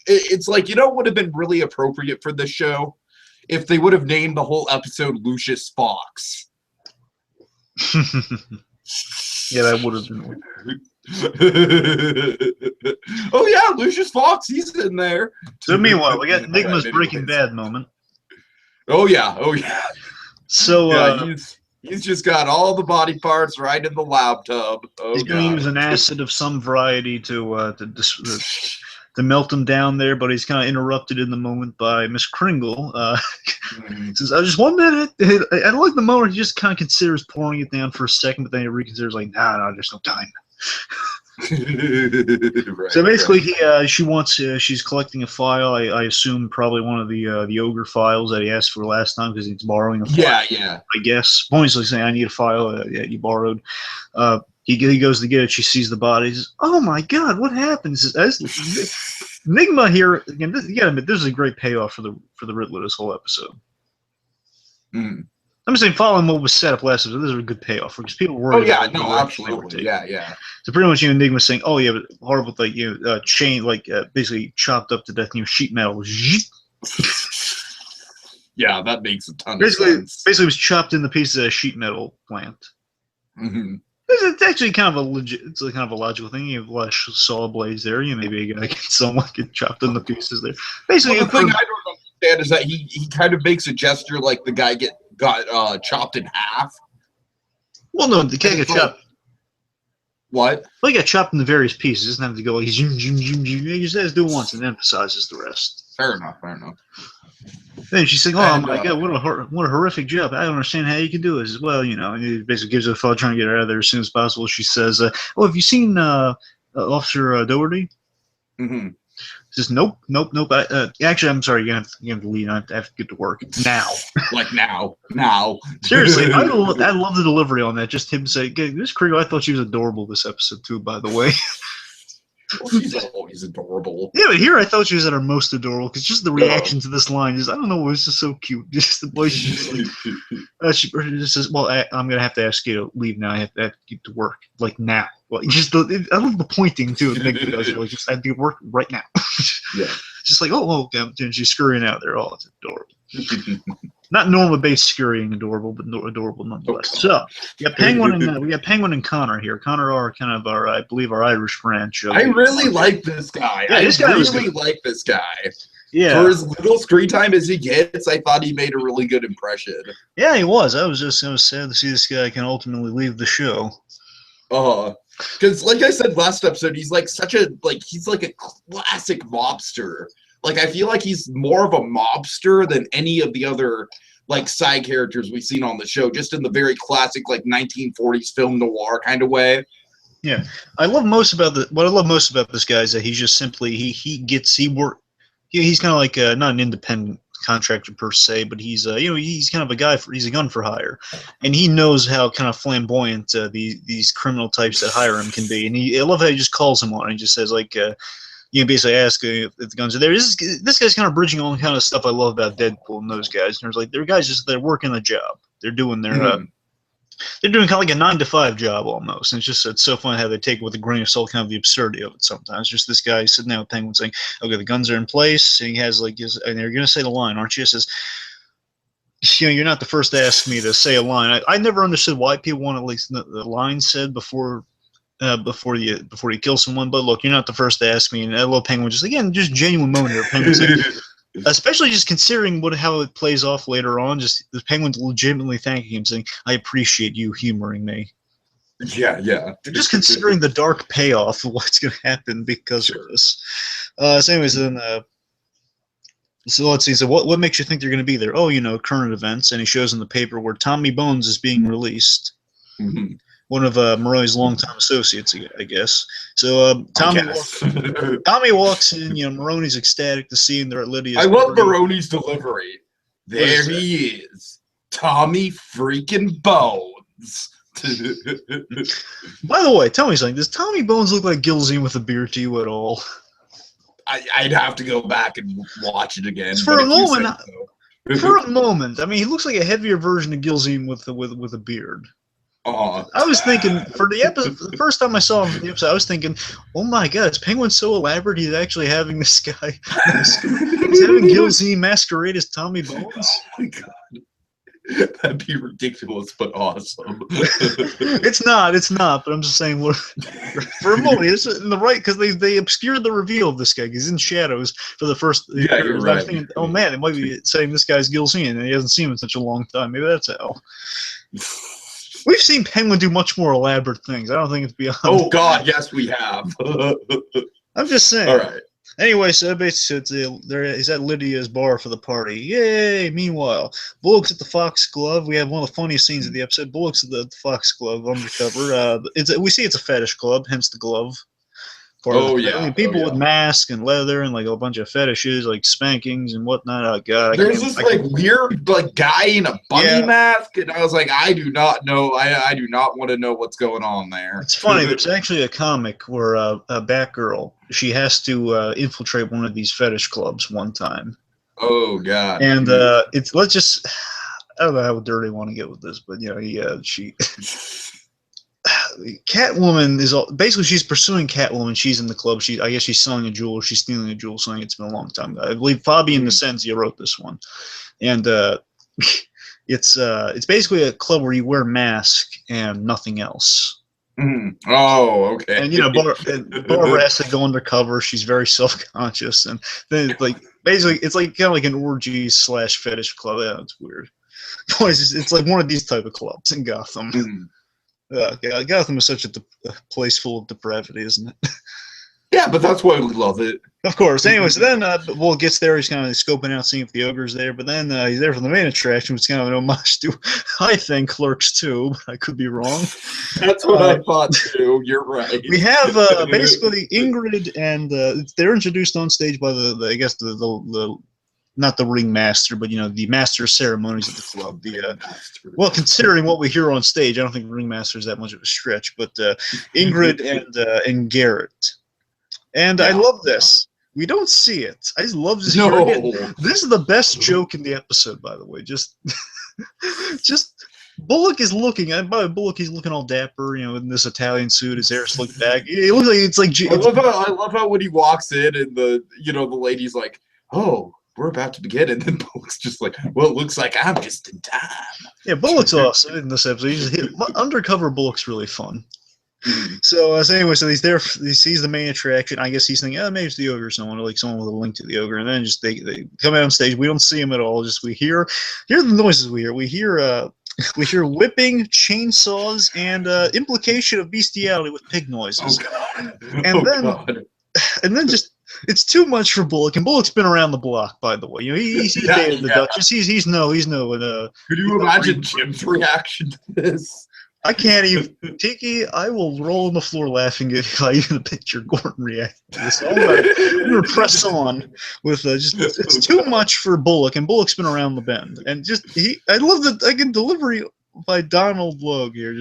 It's like, what would have been really appropriate for this show? If they would have named the whole episode Lucius Fox. Yeah, that would have been. Oh yeah, Lucius Fox, he's in there. So meanwhile, we got Enigma's Breaking Bad moment. Oh yeah. So yeah, he's just got all the body parts right in the lab tub. He's going to use an acid of some variety to melt him down there, but he's kind of interrupted in the moment by Miss Kringle. Says, "Just 1 minute." I like the moment he just kind of considers pouring it down for a second, but then he reconsiders, like, nah, there's no time. Right, so basically, she's collecting a file. I assume probably one of the ogre files that he asked for last time because he's borrowing a file. Yeah. I guess. Point's like saying, "I need a file you borrowed." He goes to get it. She sees the body. He says, "Oh my God, what happened?" Enigma here again. This is a great payoff for the Riddler this whole episode. I'm just saying, following what was set up last episode, this is a good payoff because people were. Oh yeah, no, absolutely, yeah. So pretty much, Enigma saying, "Oh yeah, but horrible, like chain, like basically chopped up to death, sheet metal." Yeah, that makes a ton of sense. Basically, it was chopped into pieces at a sheet metal plant. It's actually kind of it's kind of a logical thing. You have a lot of saw blades there. Maybe a guy someone get chopped into pieces there. Basically, the thing I don't understand is that he kind of makes a gesture like the guy got chopped in half. Well, no, the guy got chopped. What? Well, he got chopped into various pieces. It doesn't have to go like he just has to do it once and emphasizes the rest. Fair enough. Then she's saying, "Oh my God, what a horrific job! I don't understand how you can do this." Well, and he basically gives her a thought, trying to get her out of there as soon as possible. She says, "Oh, have you seen Officer Doherty?" Says, "Nope. Actually, I'm sorry. You have to leave. I have to get to work now." Like now. Seriously, I love the delivery on that. Just him saying, "This Kringle, I thought she was adorable this episode too." By the way. Well, she's always adorable. Yeah, but here I thought she was at her most adorable because just the reaction to this line is, I don't know, it's just so cute. Just the way she just says, "Well, I'm gonna have to ask you to leave now. I have to get to work like now." Well, I love the pointing too. Like, just I have to get work right now. Yeah. Just like, oh, and she's scurrying out there. Oh, it's adorable. Not Norma-based scurrying adorable, but adorable nonetheless. Okay. So we got Penguin and Connor here. Connor are kind of I believe our Irish branch. I really like this guy. Yeah, I really like this guy. Yeah. For as little screen time as he gets, I thought he made a really good impression. Yeah, he was. I was sad to see this guy can ultimately leave the show. Because like I said last episode, he's like he's like a classic mobster. Like, I feel like he's more of a mobster than any of the other, like, side characters we've seen on the show, just in the very classic, like, 1940s film noir kind of way. Yeah. what I love most about this guy is that he's just simply, he's kind of like, not an independent contractor per se, but he's, he's kind of a guy, he's a gun for hire. And he knows how kind of flamboyant these criminal types that hire him can be. And I love how he just calls him on and he just says, like, you can basically ask if the guns are there. This guy's kind of bridging all the kind of stuff I love about Deadpool and those guys. There's like they're guys they're working a job. They're doing their they're doing kind of like a 9-to-5 job almost. And it's so fun how they take it with a grain of salt, kind of the absurdity of it sometimes. Just this guy sitting there with Penguin saying, "Okay, the guns are in place," and he has like and they're gonna say the line, aren't you? It says, you're not the first to ask me to say a line. I never understood why people want at least the line said before you kill someone. But look, you're not the first to ask me. And that little Penguin just genuine moment here. Penguin saying, especially just considering how it plays off later on. Just the Penguin's legitimately thanking him, saying, "I appreciate you humoring me." Yeah. Just considering the dark payoff of what's going to happen because of this. So anyways, then. So let's see. So what makes you think they're going to be there? Oh, current events, and he shows in the paper where Tommy Bones is being released. Mm-hmm. One of Maroni's longtime associates, I guess. So Tommy walks in. Maroni's ecstatic to see him there at Lydia's. I love Maroni's delivery. There he is, Tommy freaking Bones. By the way, tell me something. Does Tommy Bones look like Gilzine with a beard to you at all? I'd have to go back and watch it again. For a moment, I mean, he looks like a heavier version of Gilzine with a beard. I was thinking for the first time I saw him in the episode, I was thinking, oh my god, is Penguin so elaborate? He's actually having this guy. He's having Gilzine masquerade as Tommy Bones. Oh my god. That'd be ridiculous, but awesome. It's not. But I'm just saying, for a moment, it's in the right because they obscured the reveal of this guy. He's in shadows for the first. Yeah, you're right. I was thinking, oh man, it might be saying this guy's Gilzine, and he hasn't seen him in such a long time. Maybe that's how. We've seen Penguin do much more elaborate things. I don't think it's beyond. Oh god, yes, we have. I'm just saying. All right. Anyway, so basically, he's at Lydia's bar for the party. Yay! Meanwhile, Bullock's at the Fox Glove. We have one of the funniest scenes of the episode. Bullock's at the Fox Glove undercover. We see it's a fetish club, hence the glove. People with masks and leather and like a bunch of fetishes, like spankings and whatnot. Oh god! There's this weird guy in a bunny mask, and I was like, I do not know. I do not want to know what's going on there. It's funny. There's actually a comic where a Batgirl, she has to infiltrate one of these fetish clubs one time. Oh god! And let's just. I don't know how dirty I want to get with this, but she. Catwoman is basically she's pursuing Catwoman. She's in the club. I guess she's selling a jewel. She's stealing a jewel. Something it's been a long time. I believe Fabian Nocenzia wrote this one, and it's basically a club where you wear a mask and nothing else. Mm. Oh, okay. And Barbara has to go undercover. She's very self-conscious, and then basically it's like kind of like an orgy / fetish club. Yeah, it's weird. It's like one of these type of clubs in Gotham. Mm. Gotham is such a place full of depravity, isn't it? Yeah, but that's why we love it. Of course. Anyway, so then Bull gets there. He's kind of scoping out, seeing if the ogre's there. But then he's there for the main attraction, which is kind of an homage to, I think, Clerks 2. But I could be wrong. That's what I thought, too. You're right. We have basically Ingrid, and they're introduced on stage by I guess the not the ringmaster, but the master of ceremonies at the club. Well, considering what we hear on stage, I don't think ringmaster is that much of a stretch. But Ingrid and Garrett, and I love this. We don't see it. I just love this. No. This is the best joke in the episode, by the way. Just Bullock is looking. And by Bullock, he's looking all dapper, in this Italian suit. His hair slicked back. It looks like it's like. I love how when he walks in and the lady's like, "Oh, we're about to begin," and then Bullock's just like, "Well, it looks like I'm just in time." Yeah, Bullock's awesome in this episode. Undercover Bullock's really fun. So anyway, so he's there. He sees the main attraction. I guess he's thinking, "Oh, maybe it's the ogre or someone, or like someone with a link to the ogre." And then just they come out on stage. We don't see him at all. Just we hear the noises we hear. We hear whipping, chainsaws, and implication of bestiality with pig noises. Oh god! And then just. It's too much for Bullock, and Bullock's been around the block, by the way. He's dated the Duchess. He's no. Could you imagine Jim's reaction to this? I can't even. Tiki, I will roll on the floor laughing if I even picture Gordon react to this. I'm gonna press on with it's too much for Bullock, and Bullock's been around the bend, and I love the delivery by Donald Logue here.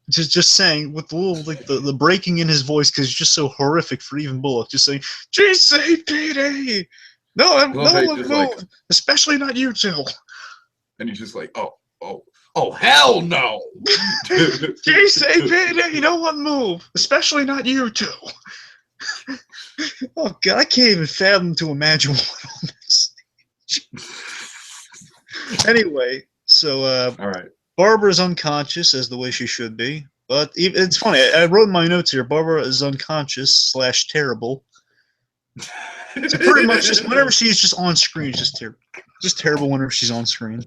just saying with the little like the breaking in his voice because it's just so horrific for even Bullock. Just saying, GCPD. No, no one move, like, especially not you two. And he's just like, oh, hell no! GCPD, no one move, especially not you two. Oh God, I can't even fathom to imagine what on this stage. Anyway, so all right. Barbara's unconscious as the way she should be, but it's funny. I wrote in my notes here. Barbara is unconscious / terrible. So pretty much just whenever she's just on screen, just terrible whenever she's on screen.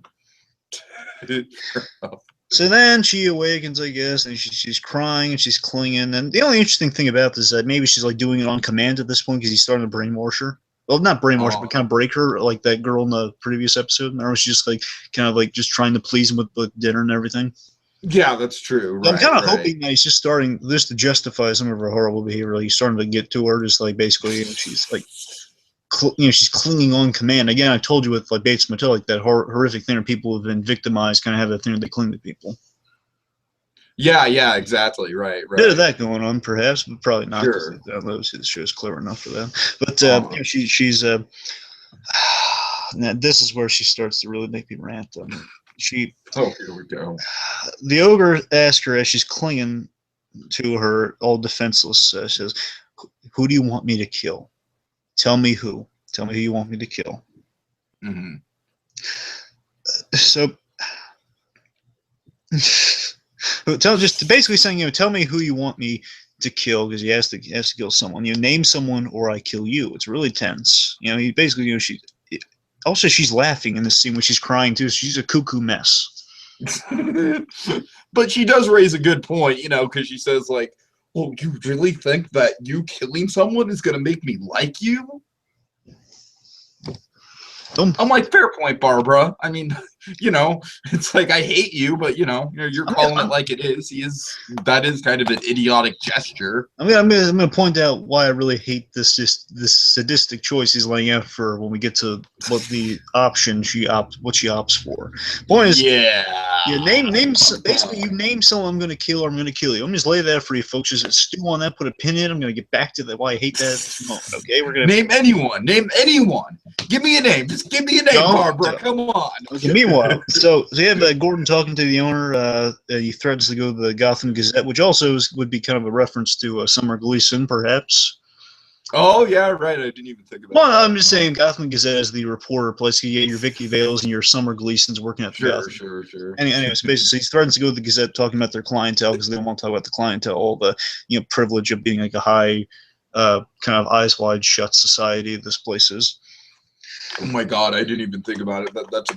So then she awakens, I guess, and she's crying and she's clinging. And the only interesting thing about this is that maybe she's like doing it on command at this point because he's starting to brainwash her. Well, not brainwash, but kind of break her, like that girl in the previous episode. Or she's just like kind of like just trying to please him with dinner and everything. Yeah, that's true. Right, I'm kind of hoping that he's just starting this to justify some of her horrible behavior. Like he's starting to get to her, just like basically, you know, she's like, she's clinging on command. Again, I told you with like Bates Motel, like that horrific thing where people have been victimized, kind of have that thing where they cling to people. Yeah, exactly. Right. Bit of that going on, perhaps, but probably not. Sure. I don't know if the show's clever enough for that. But you know, she's now this is where she starts to really make me rant. Here we go. The ogre asks her as she's clinging to her, all defenseless, says, "Who do you want me to kill? Tell me who. Tell me who you want me to kill." Mm-hmm. So, just basically saying, you know, tell me who you want me to kill, because he has to kill someone. You know, name someone or I kill you. It's really tense. You know, he basically, you know, also she's laughing in this scene when she's crying too. She's a cuckoo mess. But she does raise a good point, you know, because she says like, "Well, you really think that you killing someone is going to make me like you?" I'm like, fair point, Barbara. I mean, you know, it's like I hate you, but you know, you're calling it like it is. That is kind of an idiotic gesture. I'm gonna point out why I really hate this sadistic choice he's laying out for when we get to what the option she opts for. Point is, basically you name someone I'm gonna kill or I'm gonna kill you. I'm just lay that for you folks. Just stew on that, put a pin in. I'm gonna get back to that why I hate that at this moment. Okay, we're gonna name anyone. Give me a name. Just give me a name, Barbara. Come on. Okay, meanwhile, so you have Gordon talking to the owner. He threatens to go to the Gotham Gazette, which also would be kind of a reference to Summer Gleason, perhaps. Oh, yeah, right. I didn't even think about that. Well, I'm just saying Gotham Gazette is the reporter place. You get your Vicky Vales and your Summer Gleasons working at the Gotham. Sure. Anyways, basically, he threatens to go to the Gazette talking about their clientele because they don't want to talk about the clientele, all the privilege of being like a high, kind of eyes wide shut society this place is. Oh my God, I didn't even think about it. That's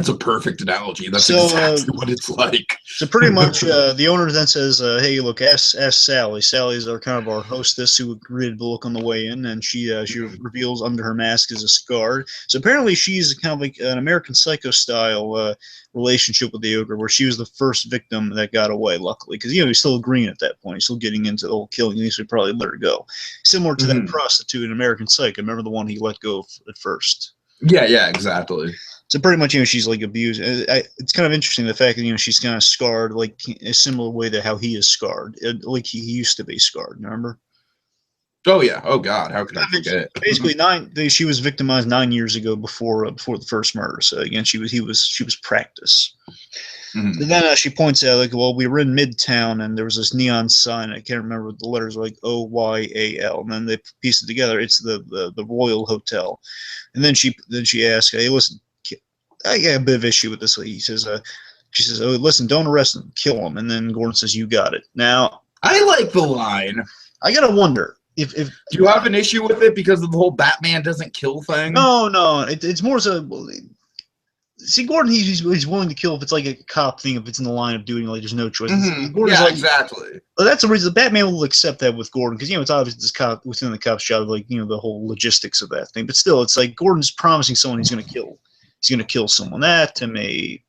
a perfect analogy. That's exactly what it's like. So pretty much, the owner then says, "Hey, look, ask Sally. Sally's kind of our hostess who agreed to look on the way in, and she reveals under her mask is a scar. So apparently, she's kind of like an American Psycho style relationship with the ogre, where she was the first victim that got away. Luckily, because he's still agreeing at that point. He's still getting into the whole killing. He should probably let her go. Similar to that prostitute in American Psycho. Remember the one he let go at first? Yeah, exactly. So pretty much, she's like abused. It's kind of interesting the fact that she's kind of scarred, like a similar way to how he is scarred, like he used to be scarred. Remember? Oh yeah. Oh God, how could I forget it? Basically, she was victimized 9 years ago before the first murder. So again, she was practice. Mm-hmm. And then she points out, like, well, we were in Midtown, and there was this neon sign. I can't remember what the letters were, like OYAL, and then they piece it together. It's the Royal Hotel. And then she asks, "Hey, listen, I got a bit of issue with this." She says, "Oh, listen, don't arrest him, kill him." And then Gordon says, "You got it." Now, I like the line. I gotta wonder if do you have an issue with it because of the whole Batman doesn't kill thing? No, it's more so. See, Gordon, he's willing to kill if it's like a cop thing, if it's in the line of duty, like there's no choice. Yeah, exactly. Well, that's the reason the Batman will accept that with Gordon, because it's obvious this cop within the cop's job, like the whole logistics of that thing. But still, it's like Gordon's promising someone he's going to kill. He's going to kill someone. That to me,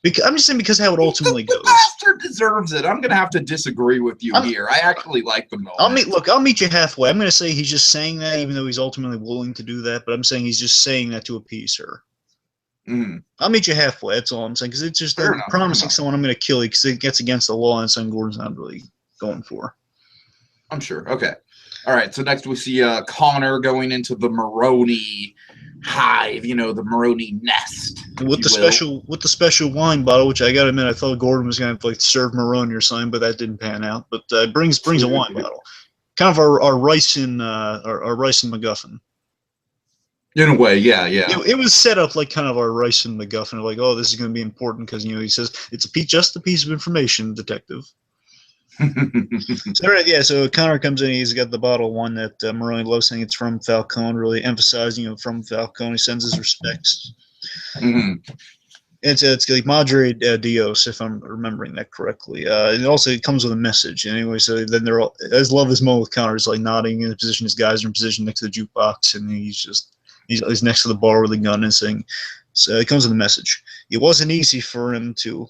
I'm just saying because how it ultimately goes. The bastard deserves it. I'm going to have to disagree with you here. I actually like the moment. I'll meet you halfway. I'm going to say he's just saying that, even though he's ultimately willing to do that. But I'm saying he's just saying that to appease her. Mm. I'll meet you halfway. That's all I'm saying. Because it's just Fair enough, promising someone I'm going to kill you because it gets against the law and something Gordon's not really going for. I'm sure. Okay. All right. So next we see Connor going into the Maroney hive. You know, the Maroney nest. With the special wine bottle, which I gotta admit, I thought Gordon was gonna like serve Maroney or something, but that didn't pan out. But brings a wine bottle, kind of our rice and MacGuffin. In a way, yeah. It was set up like kind of our rice and MacGuffin, like, oh, this is going to be important because he says it's just a piece of information, detective. So Connor comes in, he's got the bottle of wine that Maroney loves, saying it's from Falcone, really emphasizing from Falcone. He sends his respects. Mm-hmm. It's like Madre Dios, if I'm remembering that correctly. It comes with a message. Anyway, so then they're all, as love this moment with Connor is like nodding in the position, his guys are in position next to the jukebox, and he's next to the bar with a gun and saying, so it comes with a message. It wasn't easy for him to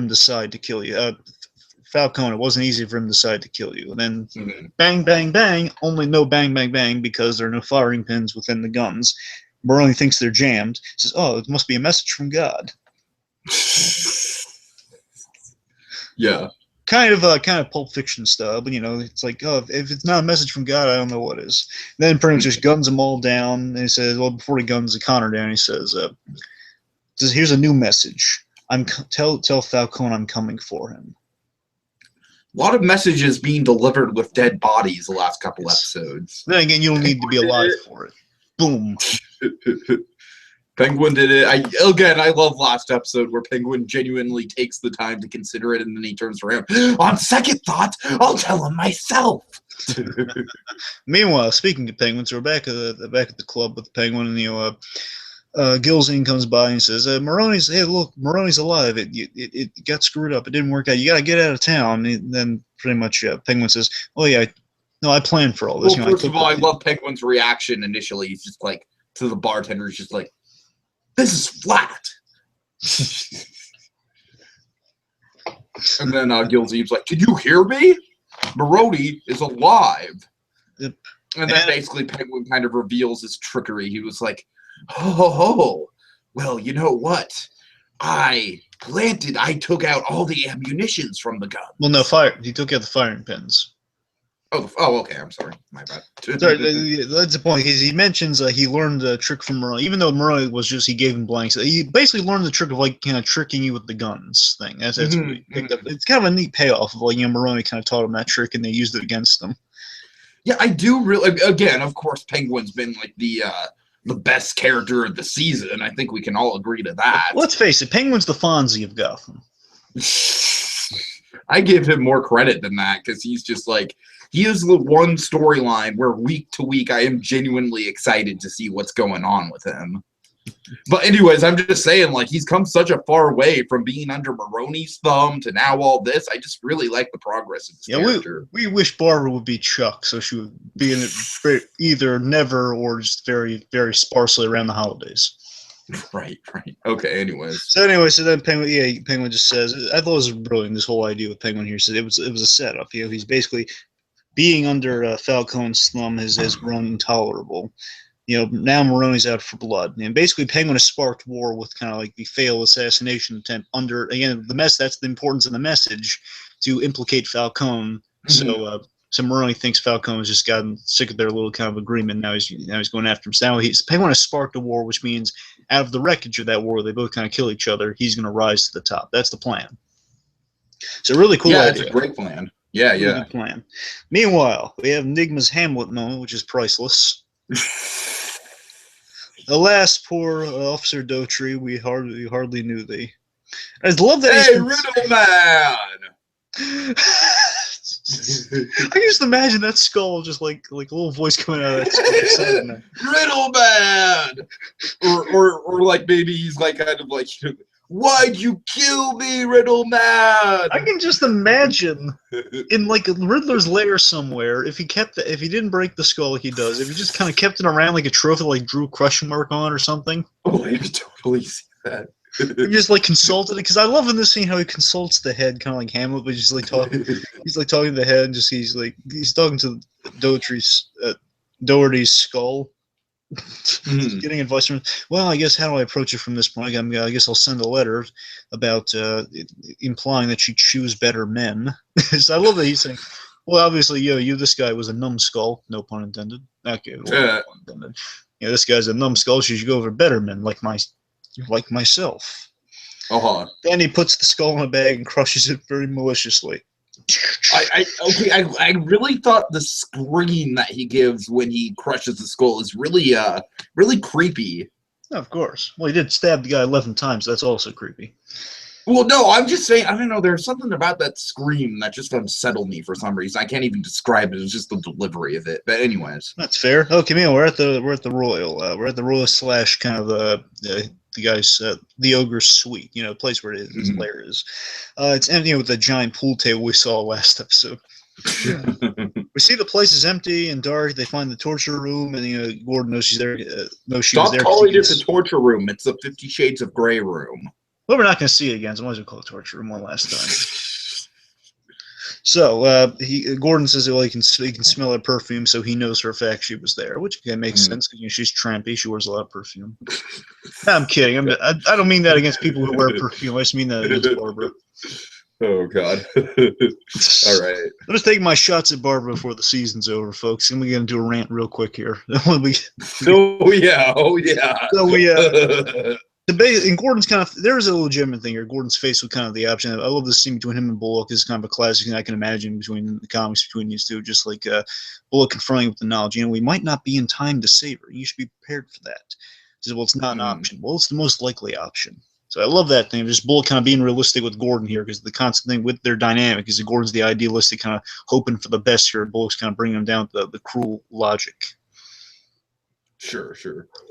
decide to kill you. Falcone, it wasn't easy for him to decide to kill you. And then bang, bang, bang, only no bang, bang, bang because there are no firing pins within the guns. Maroney thinks they're jammed. He says, oh, it must be a message from God. Yeah. Kind of Pulp Fiction style, but it's like, oh, if it's not a message from God, I don't know what is. Then pretty much just guns them all down. And he says, well, before he guns Connor down, he says, here's a new message. Tell Falcone I'm coming for him. A lot of messages being delivered with dead bodies the last couple episodes. Then again, you don't need to be alive for it. Boom. Penguin did it. I love last episode where Penguin genuinely takes the time to consider it, and then he turns around. On second thought, I'll tell him myself. Meanwhile, speaking of Penguins, we're back at the club with the Penguin, and Gilzine comes by and says, Maroney's alive. It got screwed up. It didn't work out. You got to get out of town. And then pretty much Penguin says, oh, yeah, no, I planned for all this. Well, first of all, I love Penguin's reaction initially. He's just like, to the bartender, he's just like, this is flat. And then Gilzine's like, did you hear me? Maroney is alive. Yep. And then basically Penguin kind of reveals his trickery. He was like, oh, well, you know what? I took out all the ammunitions from the gun. Well, no, he took out the firing pins. Oh, okay. I'm sorry. My bad. Sorry, that's the point. Because he mentions he learned the trick from Maroney. Even though Maroney was he gave him blanks. He basically learned the trick of kind of tricking you with the guns thing. That's what he picked up. It's kind of a neat payoff of Maroney kind of taught him that trick and they used it against him. Yeah, I do really. Again, of course, Penguin's been like the best character of the season. I think we can all agree to that. Let's face it, Penguin's the Fonzie of Gotham. I give him more credit than that because he's just like, he is the one storyline where week to week I am genuinely excited to see what's going on with him. But anyways, I'm just saying, like, he's come such a far way from being under Maroney's thumb to now all this. I just really like the progress of this character. We wish Barbara would be Chuck, so she would be in it either never or just very, very sparsely around the holidays. Right. Okay, anyways. So then Penguin just says, I thought it was brilliant, this whole idea with Penguin here. He said it was a setup. He's basically being under Falcone's thumb has grown intolerable. Now Maroney's out for blood. And basically Penguin has sparked war with kind of like the failed assassination attempt under, again, that's the importance of the message, to implicate Falcone. Mm-hmm. So Maroney thinks Falcone has just gotten sick of their little kind of agreement. Now he's going after him. So now Penguin has sparked a war, which means out of the wreckage of that war, they both kind of kill each other. He's going to rise to the top. That's the plan. So really cool idea. Yeah, it's a great plan. Yeah. Good plan. Meanwhile, we have Enigma's Hamlet moment, which is priceless. Alas, poor Officer Dotry, we hardly knew thee. I love that. Hey, Riddle Man! I can just imagine that skull, just like a little voice coming out of that skull. Riddle Man! Or like maybe he's like kind of like, why'd you kill me, Riddle Man? I can just imagine in like a Riddler's lair somewhere, if he didn't break the skull like he does, if he just kind of kept it around like a trophy, like drew a question mark on or something. Oh, I could totally see that. He just like consulted it, because I love in this scene how he consults the head, kind of like Hamlet, but he's like talking. He's like talking to the head, and he's talking to Doherty's skull. Getting advice from, well, I guess how do I approach it from this point? I guess I'll send a letter about implying that you choose better men. So I love that he's saying, well, obviously, this guy was a numbskull, no pun intended. Okay, well, no pun intended. This guy's a numbskull. She should go for better men, like myself. Then he puts the skull in a bag and crushes it very maliciously. I really thought the scream that he gives when he crushes the skull is really really creepy. Of course. Well, he did stab the guy 11 times. So that's also creepy. Well, no, I'm just saying, I don't know, there's something about that scream that just unsettled me for some reason. I can't even describe it. It's just the delivery of it. But anyways. That's fair. Okay, Camille, we're at the Royal. We're at the Royal / kind of the guy's the ogre's suite, place where his lair is. It's empty with the giant pool table we saw last episode. We see the place is empty and dark. They find the torture room, and Gordon knows she's there. Stop calling it the torture room. It's the 50 Shades of Grey room. Well, we're not going to see it again, so I might as well call it torture room one last time. So Gordon says he can smell her perfume, so he knows for a fact she was there, which makes sense because she's trampy. She wears a lot of perfume. I'm kidding. I don't mean that against people who wear perfume. I just mean that against Barbara. Oh God! All right. I'm just taking my shots at Barbara before the season's over, folks. And we're gonna do a rant real quick here. Oh yeah! So debate, and Gordon's kind of, there's a legitimate thing here. Gordon's faced with kind of the option. I love this scene between him and Bullock. Is kind of a classic thing I can imagine between the comics between these two. Just like Bullock confronting with the knowledge, we might not be in time to save her. You should be prepared for that. He says, well, it's not an option. Well, it's the most likely option. So I love that thing. Just Bullock kind of being realistic with Gordon here, because the constant thing with their dynamic is that Gordon's the idealistic, kind of hoping for the best here. Bullock's kind of bringing him down to the cruel logic. Sure.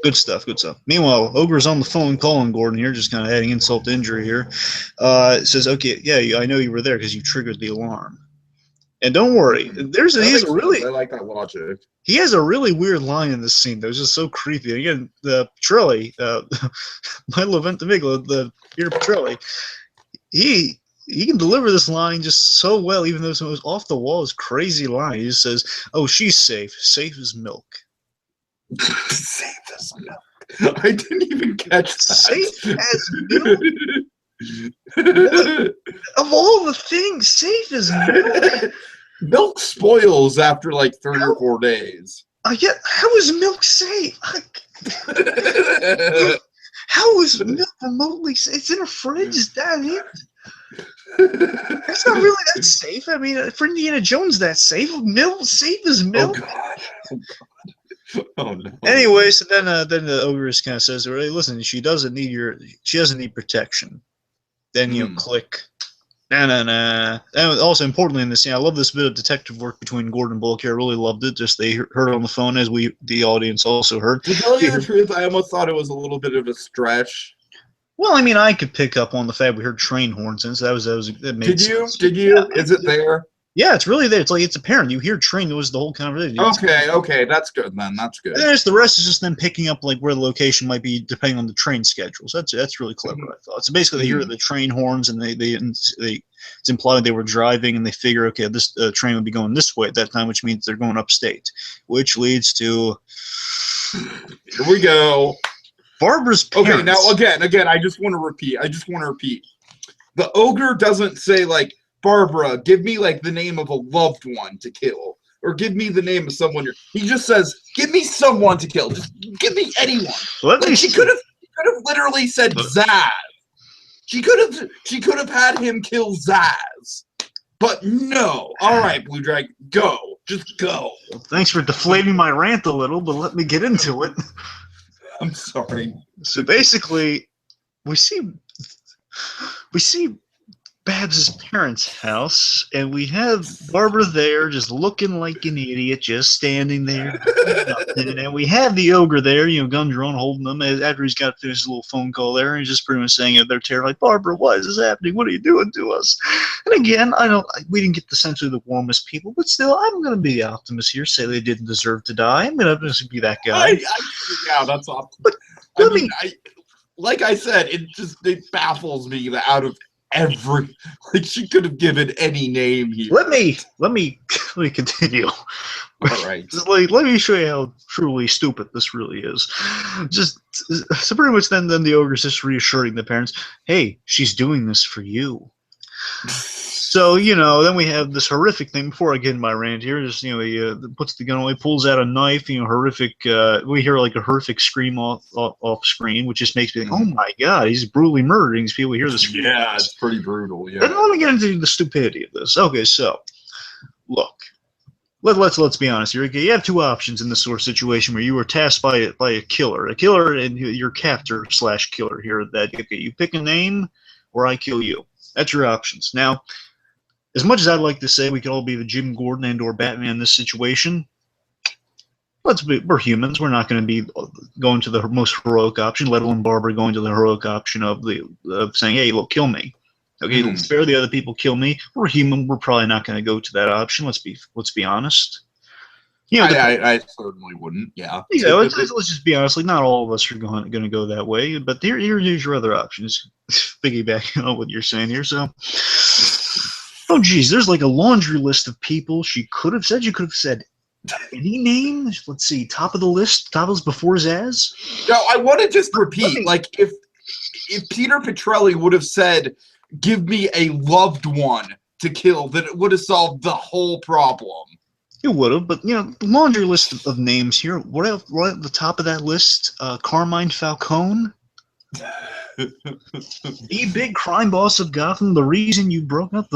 Good stuff. Meanwhile, Ogre's on the phone calling Gordon here, just kind of adding insult to injury here. Says, okay, yeah, I know you were there because you triggered the alarm. And don't worry, I like that logic. He has a really weird line in this scene that was just so creepy. Again, the Petrelli, Milo Ventimiglia, the Peter Petrelli, he can deliver this line just so well, even though it was off the wall, his crazy line. He just says, oh, she's safe as milk. Safe as milk. I didn't even catch that. Safe as milk? Of all the things, safe as milk? Milk spoils after like 3 or 4 days. How is milk safe? How is milk remotely safe? It's in a fridge. Is that it? That's not really that safe. I mean, for Indiana Jones, that's safe. Milk, safe as milk. Oh God. Oh no. Anyway, so then the ogress kind of says, "Hey, listen, she doesn't need protection." Then click. And also importantly in this scene, I love this bit of detective work between Gordon and Bullock here. I really loved it. Just they heard it on the phone, as the audience also heard. To tell you the truth, I almost thought it was a little bit of a stretch. Well, I mean, I could pick up on the fact we heard train horns, and so that made sense. Did you? Yeah, is it there? Yeah, it's really there. It's apparent. You hear train noise the whole conversation. Okay, that's good then. That's good. The rest is just them picking up like where the location might be depending on the train schedules. That's really clever, I thought. So basically, they hear the train horns, and it's implied they were driving, and they figure, okay, this train would be going this way at that time, which means they're going upstate, which leads to. Here we go. Barbara's parents. Okay, now again, I just want to repeat. The ogre doesn't say like, Barbara, give me like the name of a loved one to kill, or give me the name of someone. He just says, give me someone to kill. Just give me anyone. She could have literally said Zaz. She could have had him kill Zaz. But no. All right, Blue Dragon, go. Just go. Well, thanks for deflating my rant a little, but let me get into it. I'm sorry. So basically, we see Babs' parents' house, and we have Barbara there just looking like an idiot, just standing there. And we have the ogre there, gun drawn, holding them after he's got to finish his little phone call there, and he's just pretty much saying they're terrified. Barbara, why is this happening? What are you doing to us? And again, we didn't get the sense of the warmest people, but still, I'm going to be the optimist here, say they didn't deserve to die. I'm going to just be that guy. Yeah, that's awesome. But like I said, it baffles me that out of she could have given any name here. Let me let me continue. All right. Just like, let me show you how truly stupid this really is. Just so pretty much then the ogre's just reassuring the parents, hey, she's doing this for you. So, then we have this horrific thing. Before I get in my rant here, just, he puts the gun away, pulls out a knife, horrific, we hear like a horrific scream off screen, which just makes me think, oh my God, he's brutally murdering these people. We hear the scream. Yeah, it's pretty brutal, yeah. And let me get into the stupidity of this. Okay, so, look. Let's be honest here. Okay, you have two options in this sort of situation where you were tasked by a killer and your captor / killer here. That okay, you pick a name, or I kill you. That's your options. Now, as much as I'd like to say we could all be the Jim Gordon and or Batman in this situation, we're humans. We're not going to be going to the most heroic option, let alone Barbara going to the heroic option of saying, "Hey, look, kill me." Okay, spare the other people, kill me. We're human. We're probably not going to go to that option. Let's be honest. I certainly wouldn't. Yeah. Yeah. Let's just be honest. Like, not all of us are going to go that way. But here's your other options. Piggybacking on what you're saying here. So, oh geez, there's like a laundry list of people she could have said. You could have said any name. Let's see, top of the list. Top was before Zaz. No, I want to just repeat. Like, if Peter Petrelli would have said, give me a loved one to kill, then it would have solved the whole problem. It would have, but the laundry list of names here. Right at the top of that list, Carmine Falcone, the big crime boss of Gotham. The reason you broke up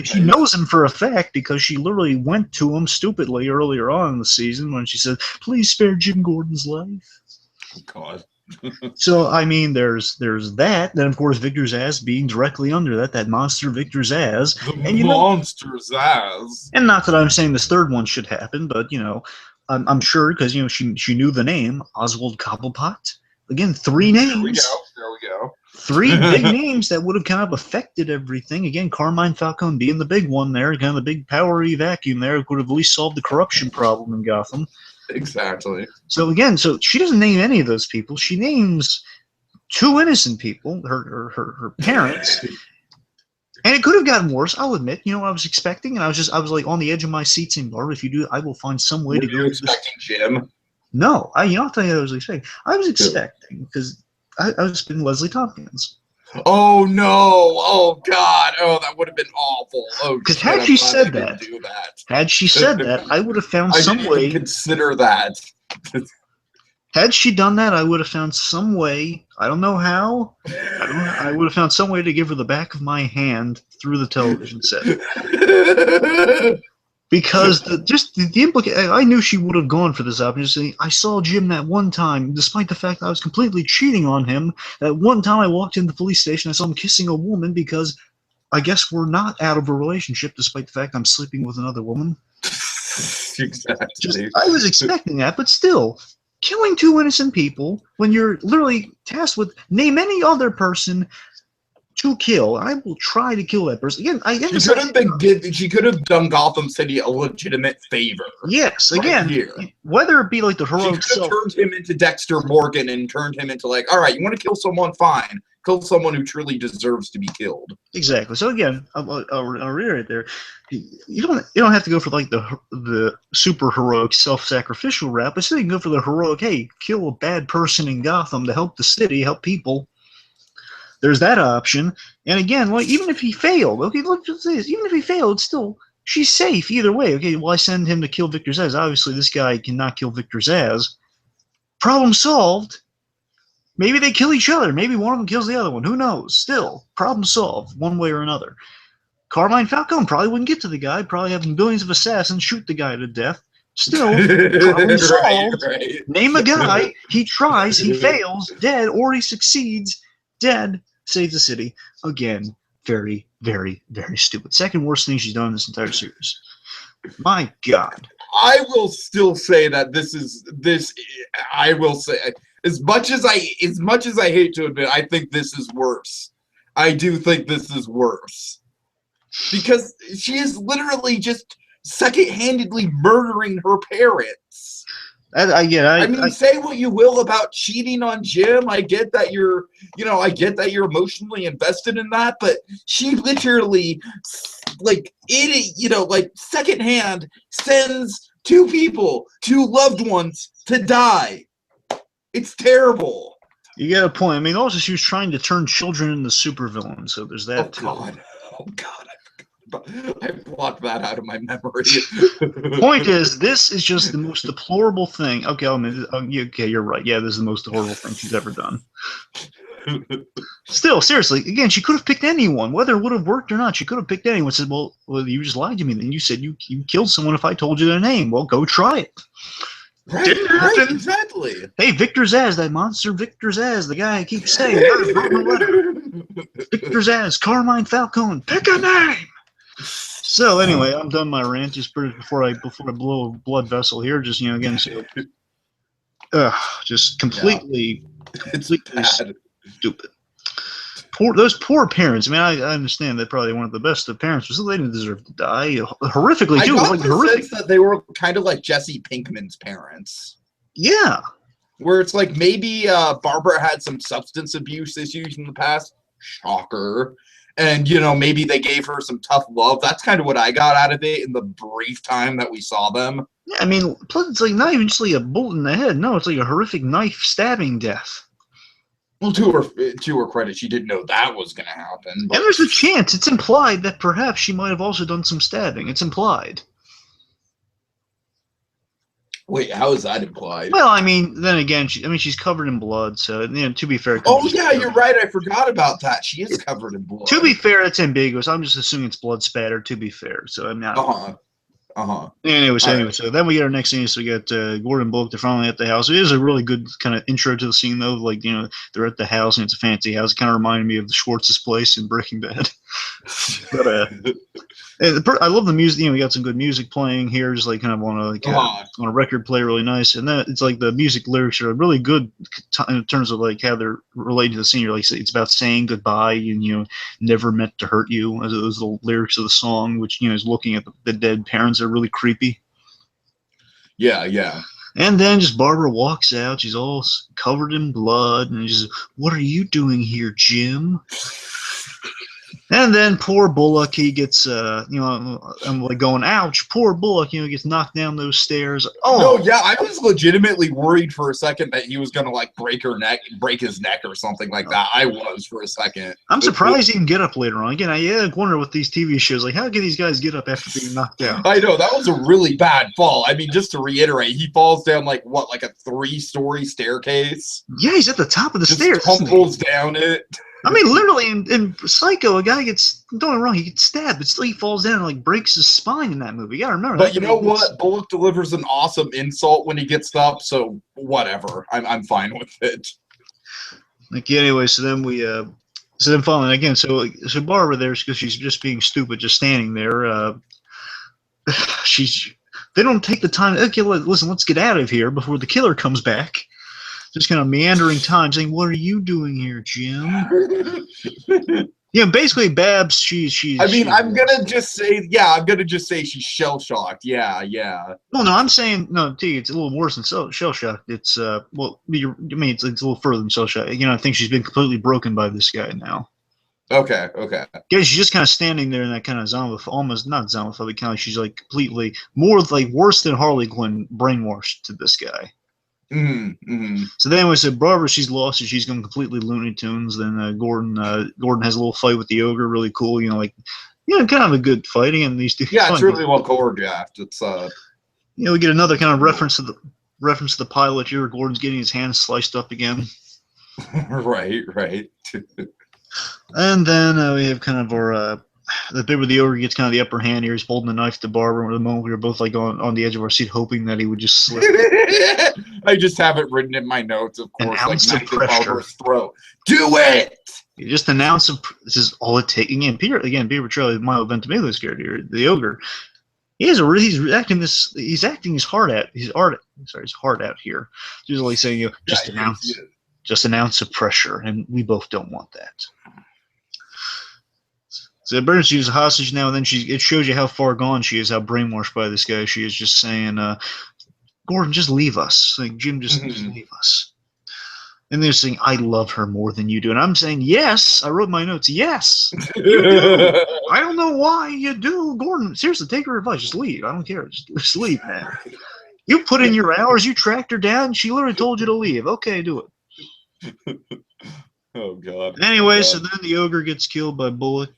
she knows him for a fact because she literally went to him stupidly earlier on in the season when she said, "Please spare Jim Gordon's life." Oh God. So I mean, there's that. Then of course Victor Zsasz being directly under that monster Victor Zsasz. The monster Zsasz. And not that I'm saying this third one should happen, but I'm sure because she knew the name Oswald Cobblepot. Again, 3 names. There we go. 3 big names that would have kind of affected everything. Again, Carmine Falcone being the big one there, kind of the big powery vacuum there, would have at least solved the corruption problem in Gotham. Exactly. So again, she doesn't name any of those people. She names 2 innocent people, her parents, and it could have gotten worse. I'll admit. What I was expecting, and I was like on the edge of my seat saying, "Barbara, if you do, I will find some way to go." Were you expecting Jim? No, I'll tell you what I was expecting. I was expecting because I was expecting Leslie Tompkins. Oh no! Oh God! Oh, that would have been awful. Oh, because had she said that, I would have found some way. I didn't even consider that. Had she done that, I would have found some way. I don't know how. I would have found some way to give her the back of my hand through the television set. Because the implication, I knew she would have gone for this option. I saw Jim that one time, despite the fact that I was completely cheating on him. That one time I walked in the police station, I saw him kissing a woman because I guess we're not out of a relationship, despite the fact I'm sleeping with another woman. Exactly. I was expecting that, but still, killing 2 innocent people when you're literally tasked with name any other person to kill. I will try to kill that person. Again, she could have done Gotham City a legitimate favor. Yes, again, whether it be like the heroic she could have turned him into Dexter Morgan and turned him into like, all right, you want to kill someone, fine. Kill someone who truly deserves to be killed. Exactly. So again, I'll reiterate there. You don't have to go for like the super heroic self-sacrificial route, but still you can go for the heroic. Hey, kill a bad person in Gotham to help the city, help people. There's that option. And again, like, even if he failed, okay, look at this. Even if he failed, still, she's safe either way. Okay, well, I send him to kill Victor Zsasz. Obviously, this guy cannot kill Victor Zsasz. Problem solved. Maybe they kill each other. Maybe one of them kills the other one. Who knows? Still, problem solved one way or another. Carmine Falcone probably wouldn't get to the guy. Probably having billions of assassins shoot the guy to death. Still, problem solved. Right. Name a guy. He tries. He fails. Dead. Or he succeeds. Dead. Saves the city. Again, very, very, very stupid. Second worst thing she's done in this entire series. My God. I will still say that I will say, as much as I hate to admit, I think this is worse. I do think this is worse. Because she is literally just second-handedly murdering her parents. I mean, say what you will about cheating on Jim. I get that you're, I get that you're emotionally invested in that, but she literally, like, like secondhand sends two loved ones to die. It's terrible. You got a point. I mean, also she was trying to turn children into supervillains, so there's that too. Oh God. I blocked that out of my memory. Point is, this is just the most deplorable thing. Okay, okay, you're right. Yeah, this is the most horrible thing she's ever done. Still, seriously, again, she could have picked anyone. Whether it would have worked or not, she could have picked anyone. Said, well, you just lied to me. Then you said you killed someone if I told you their name. Well, go try it. Right, exactly. Hey, Victor Zsasz, that monster Victor Zsasz, the guy I keep saying. Victor Zsasz, Carmine Falcone, pick a name. So anyway, I'm done my rant. Just before I blow a blood vessel here, just again, so just completely stupid. Those poor parents. I mean, I understand they probably weren't the best of parents, but they didn't deserve to die horrifically. I got the sense that they were kind of like Jesse Pinkman's parents. Yeah, where it's like maybe Barbara had some substance abuse issues in the past. Shocker. And, maybe they gave her some tough love. That's kind of what I got out of it in the brief time that we saw them. Yeah, I mean, plus it's like not even just like a bullet in the head. No, it's like a horrific knife stabbing death. Well, to her credit, she didn't know that was going to happen. But... And there's a chance. It's implied that perhaps she might have also done some stabbing. It's implied. Wait, how is that implied? Well, I mean, then again, she's covered in blood, so to be fair. Oh yeah, you're right. I forgot about that. She is covered in blood. To be fair, it's ambiguous. I'm just assuming it's blood spatter. To be fair, so I'm not. Anyway, so then we get our next scene. So we got Gordon Bullock. They're finally at the house. It is a really good kind of intro to the scene, though. Like they're at the house and it's a fancy house. It kind of reminded me of the Schwartz's place in Breaking Bad. But I love the music. We got some good music playing here, just like kind of on a record player, really nice. And then it's like the music lyrics are really good in terms of like how they're related to the scene. Like it's about saying goodbye and never meant to hurt you. As those the lyrics of the song, which is looking at the dead parents, are really creepy. Yeah. And then just Barbara walks out. She's all covered in blood, and she's, "What are you doing here, Jim?" And then poor Bullock, he gets, I'm like going, ouch, poor Bullock, gets knocked down those stairs. Oh, no, yeah, I was legitimately worried for a second that he was going to, like, break his neck or something like that. I was for a second. I'm surprised he can get up later on. Again, I wonder with these TV shows, like, how can these guys get up after being knocked down? I know, that was a really bad fall. I mean, just to reiterate, he falls down, like, what, like a 3-story staircase? Yeah, he's at the top of the stairs. Tumbles down it. I mean, literally, in Psycho, a guy gets, don't get me wrong, he gets stabbed, but still he falls down and, like, breaks his spine in that movie. You gotta remember that. But you know what? Bullock delivers an awesome insult when he gets up, so whatever. I'm fine with it. Like, anyway, so then finally, again, so Barbara there, because she's just being stupid, just standing there, they don't take the time, okay, listen, let's get out of here before the killer comes back. Just kind of meandering time, saying, "What are you doing here, Jim?" Basically, Babs. She's. I'm gonna just say she's shell shocked. Yeah. Well, no, I'm saying no. It's a little worse than shell shocked. It's it's a little further than shell shocked. I think she's been completely broken by this guy now. Okay. Yeah, she's just kind of standing there in that kind of almost not zombophobic kind of. She's like completely worse than Harley Quinn, brainwashed to this guy. Mm-hmm. So then we said Barbara, she's lost, and she's going completely Looney Tunes. Then Gordon has a little fight with the ogre, really cool. Kind of a good fighting, and these two. Yeah, it's really well choreographed. It's we get another kind of reference to the pilot here. Gordon's getting his hands sliced up again. Right. And then we have kind of our the bit where the ogre gets kind of the upper hand here. He's holding the knife to Barbara. At the moment we were both like on the edge of our seat, hoping that he would just slip. I just have it written in my notes, of course, like knife to Barbara's throat. Do it! Just an ounce of. This is all it takes. Peter Petrelli, Milo Ventimiglia's character, the ogre. He's acting his heart out. His heart out here. He's like saying, just an ounce of pressure, and we both don't want that. So Burns uses a hostage now, and then it shows you how far gone she is, how brainwashed by this guy she is, just saying, Gordon, just leave us. Like, Jim, just leave us. And they're saying, I love her more than you do. And I'm saying, yes. I wrote my notes. Yes, you do. I don't know why you do. Gordon, seriously, take her advice. Just leave. I don't care. Just leave, man. You put in your hours. You tracked her down. She literally told you to leave. Okay, do it. Oh, God. Anyway, God. so then the ogre gets killed by Bullock.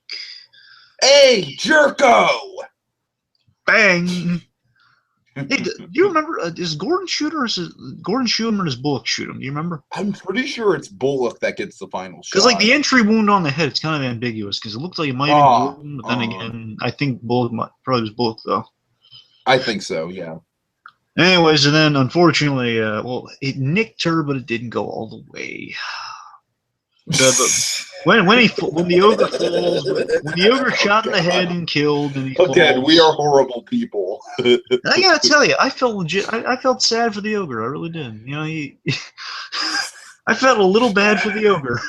Hey, Jerko! Bang! Hey, do you remember? Is Gordon shoot or is Gordon shoot him or does Bullock shoot him? Do you remember? I'm pretty sure it's Bullock that gets the final shot. Because like the entry wound on the head, it's kind of ambiguous because it looked like it might have been Gordon, but then again, I think Bullock probably was Bullock though. I think so, yeah. Anyways, and then unfortunately, well, it nicked her, but it didn't go all the way. When the ogre falls, when the ogre shot in the head and killed, and he falls, again, we are horrible people. I gotta tell you, I felt legit. I felt sad for the ogre. I really did. You know, I felt a little bad for the ogre.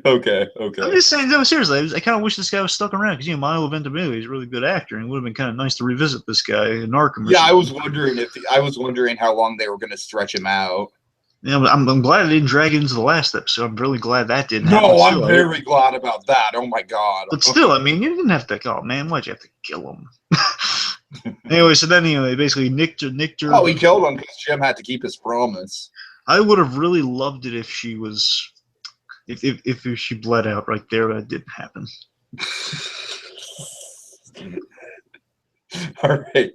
Oh, God. Okay. I'm just saying, no, seriously. I kind of wish this guy was stuck around because Milo Ventimiglia is a really good actor, and it would have been kind of nice to revisit this guy in Arkham. Yeah, I was wondering how long they were going to stretch him out. Yeah, but I'm glad I didn't drag it into the last episode. I'm really glad that didn't happen. No, I'm very glad about that. Oh my God. But still, I mean, you didn't have to. Oh man, why'd you have to kill him? Anyway, so then he basically nicked her. Oh, he killed him because Jim had to keep his promise. I would have really loved it if she was, if she bled out right there. That didn't happen. All right.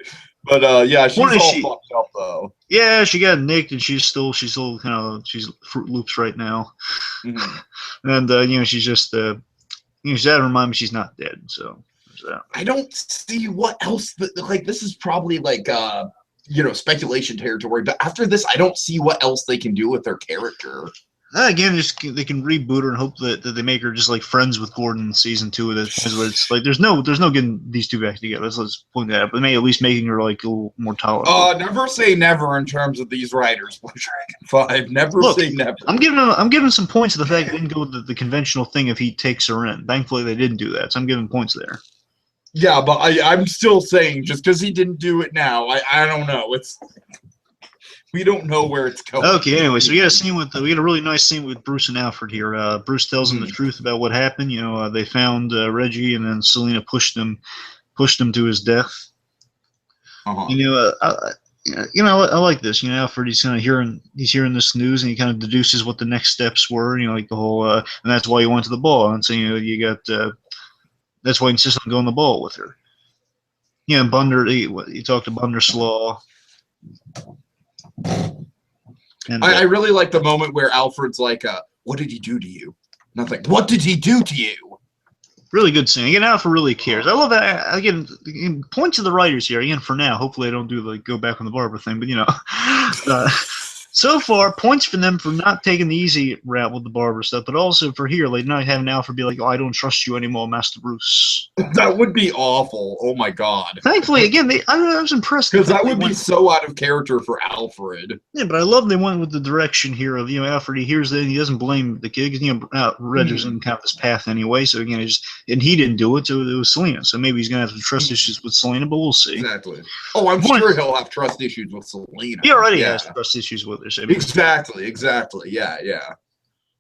But yeah, she's all fucked up though. Yeah, she got nicked, and she's still kind of Fruit Loops right now. And she's just she's out of her mind, but she's not dead. So I don't see what else. This is probably like speculation territory. But after this, I don't see what else they can do with their character. Again, they can reboot her and hope that they make her just like friends with Gordon in season 2 of this. Where it's like there's no getting these two back together. Let's point that out. But maybe at least making her like a little more tolerable. Never say never in terms of these writers. BlueDragonFive. Never say never. I'm giving some points to the fact they didn't go with the conventional thing if he takes her in. Thankfully, they didn't do that, so I'm giving points there. Yeah, but I'm still saying just because he didn't do it now, I don't know. We don't know where it's going. Okay, anyway, so we got a really nice scene with Bruce and Alfred here. Bruce tells him the truth about what happened. They found Reggie, and then Selina pushed him to his death. I like this. Alfred, he's kind of hearing this news, and he kind of deduces what the next steps were. Like the whole, and that's why he went to the ball. And so that's why he insisted on going to the ball with her. Bunder, he talked to Bunderslaw. And I really like the moment where Alfred's like, what did he do to you? Nothing. What did he do to you? Really good scene. Again, Alfred really cares. I love that. Again, point to the writers here. Again, for now, hopefully I don't do go back on the barber thing, but so far, points for them for not taking the easy route with the barber stuff, but also for here, like not having Alfred be like, "Oh, I don't trust you anymore, Master Bruce." That would be awful. Oh my God. Thankfully, again, I was impressed because that would be so out of character for Alfred. Yeah, but I love they went with the direction here of Alfred. He hears that and he doesn't blame the kid because Reggie's in kind of this path anyway. So again, and he didn't do it, so it was Selina. So maybe he's gonna have some trust issues with Selina, but we'll see. Exactly. Oh, I'm sure he'll have trust issues with Selina. He already has trust issues with her. So exactly. Yeah.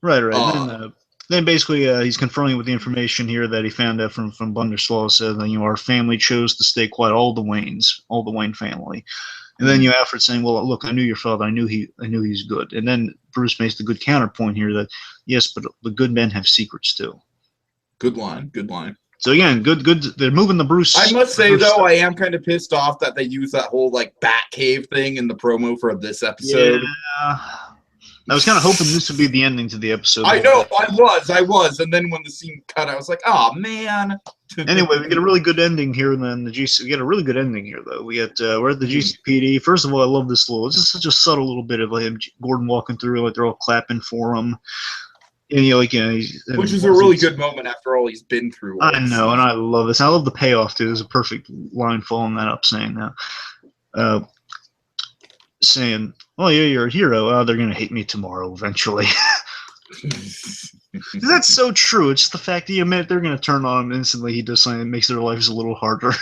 Right. Then basically he's confronting with the information here that he found out from Bunderslaw. Said that our family chose to stay quiet, all the Wayne family. And then Alfred saying, "Well, look, I knew your father. I knew he's good." And then Bruce makes the good counterpoint here that yes, but the good men have secrets too. Good line. So again, good. They're moving the Bruce. I must say though, I am kind of pissed off that they use that whole Bat Cave thing in the promo for this episode. Yeah. I was kind of hoping this would be the ending to the episode. I know, I was, and then when the scene cut, I was like, "Oh man." Anyway, we get a really good ending here, and then we get a really good ending here, though. We get we're at the GCPD. First of all, I love this it's just such a subtle little bit of him, Gordon walking through, like they're all clapping for him. And which is a really good moment after all he's been through. I know, and I love this. I love the payoff too. There's a perfect line following that up, saying that. Saying, "Oh yeah, you're a hero. Oh, they're gonna hate me tomorrow eventually." That's so true. It's just the fact that the minute they're gonna turn on him instantly, he does something that makes their lives a little harder.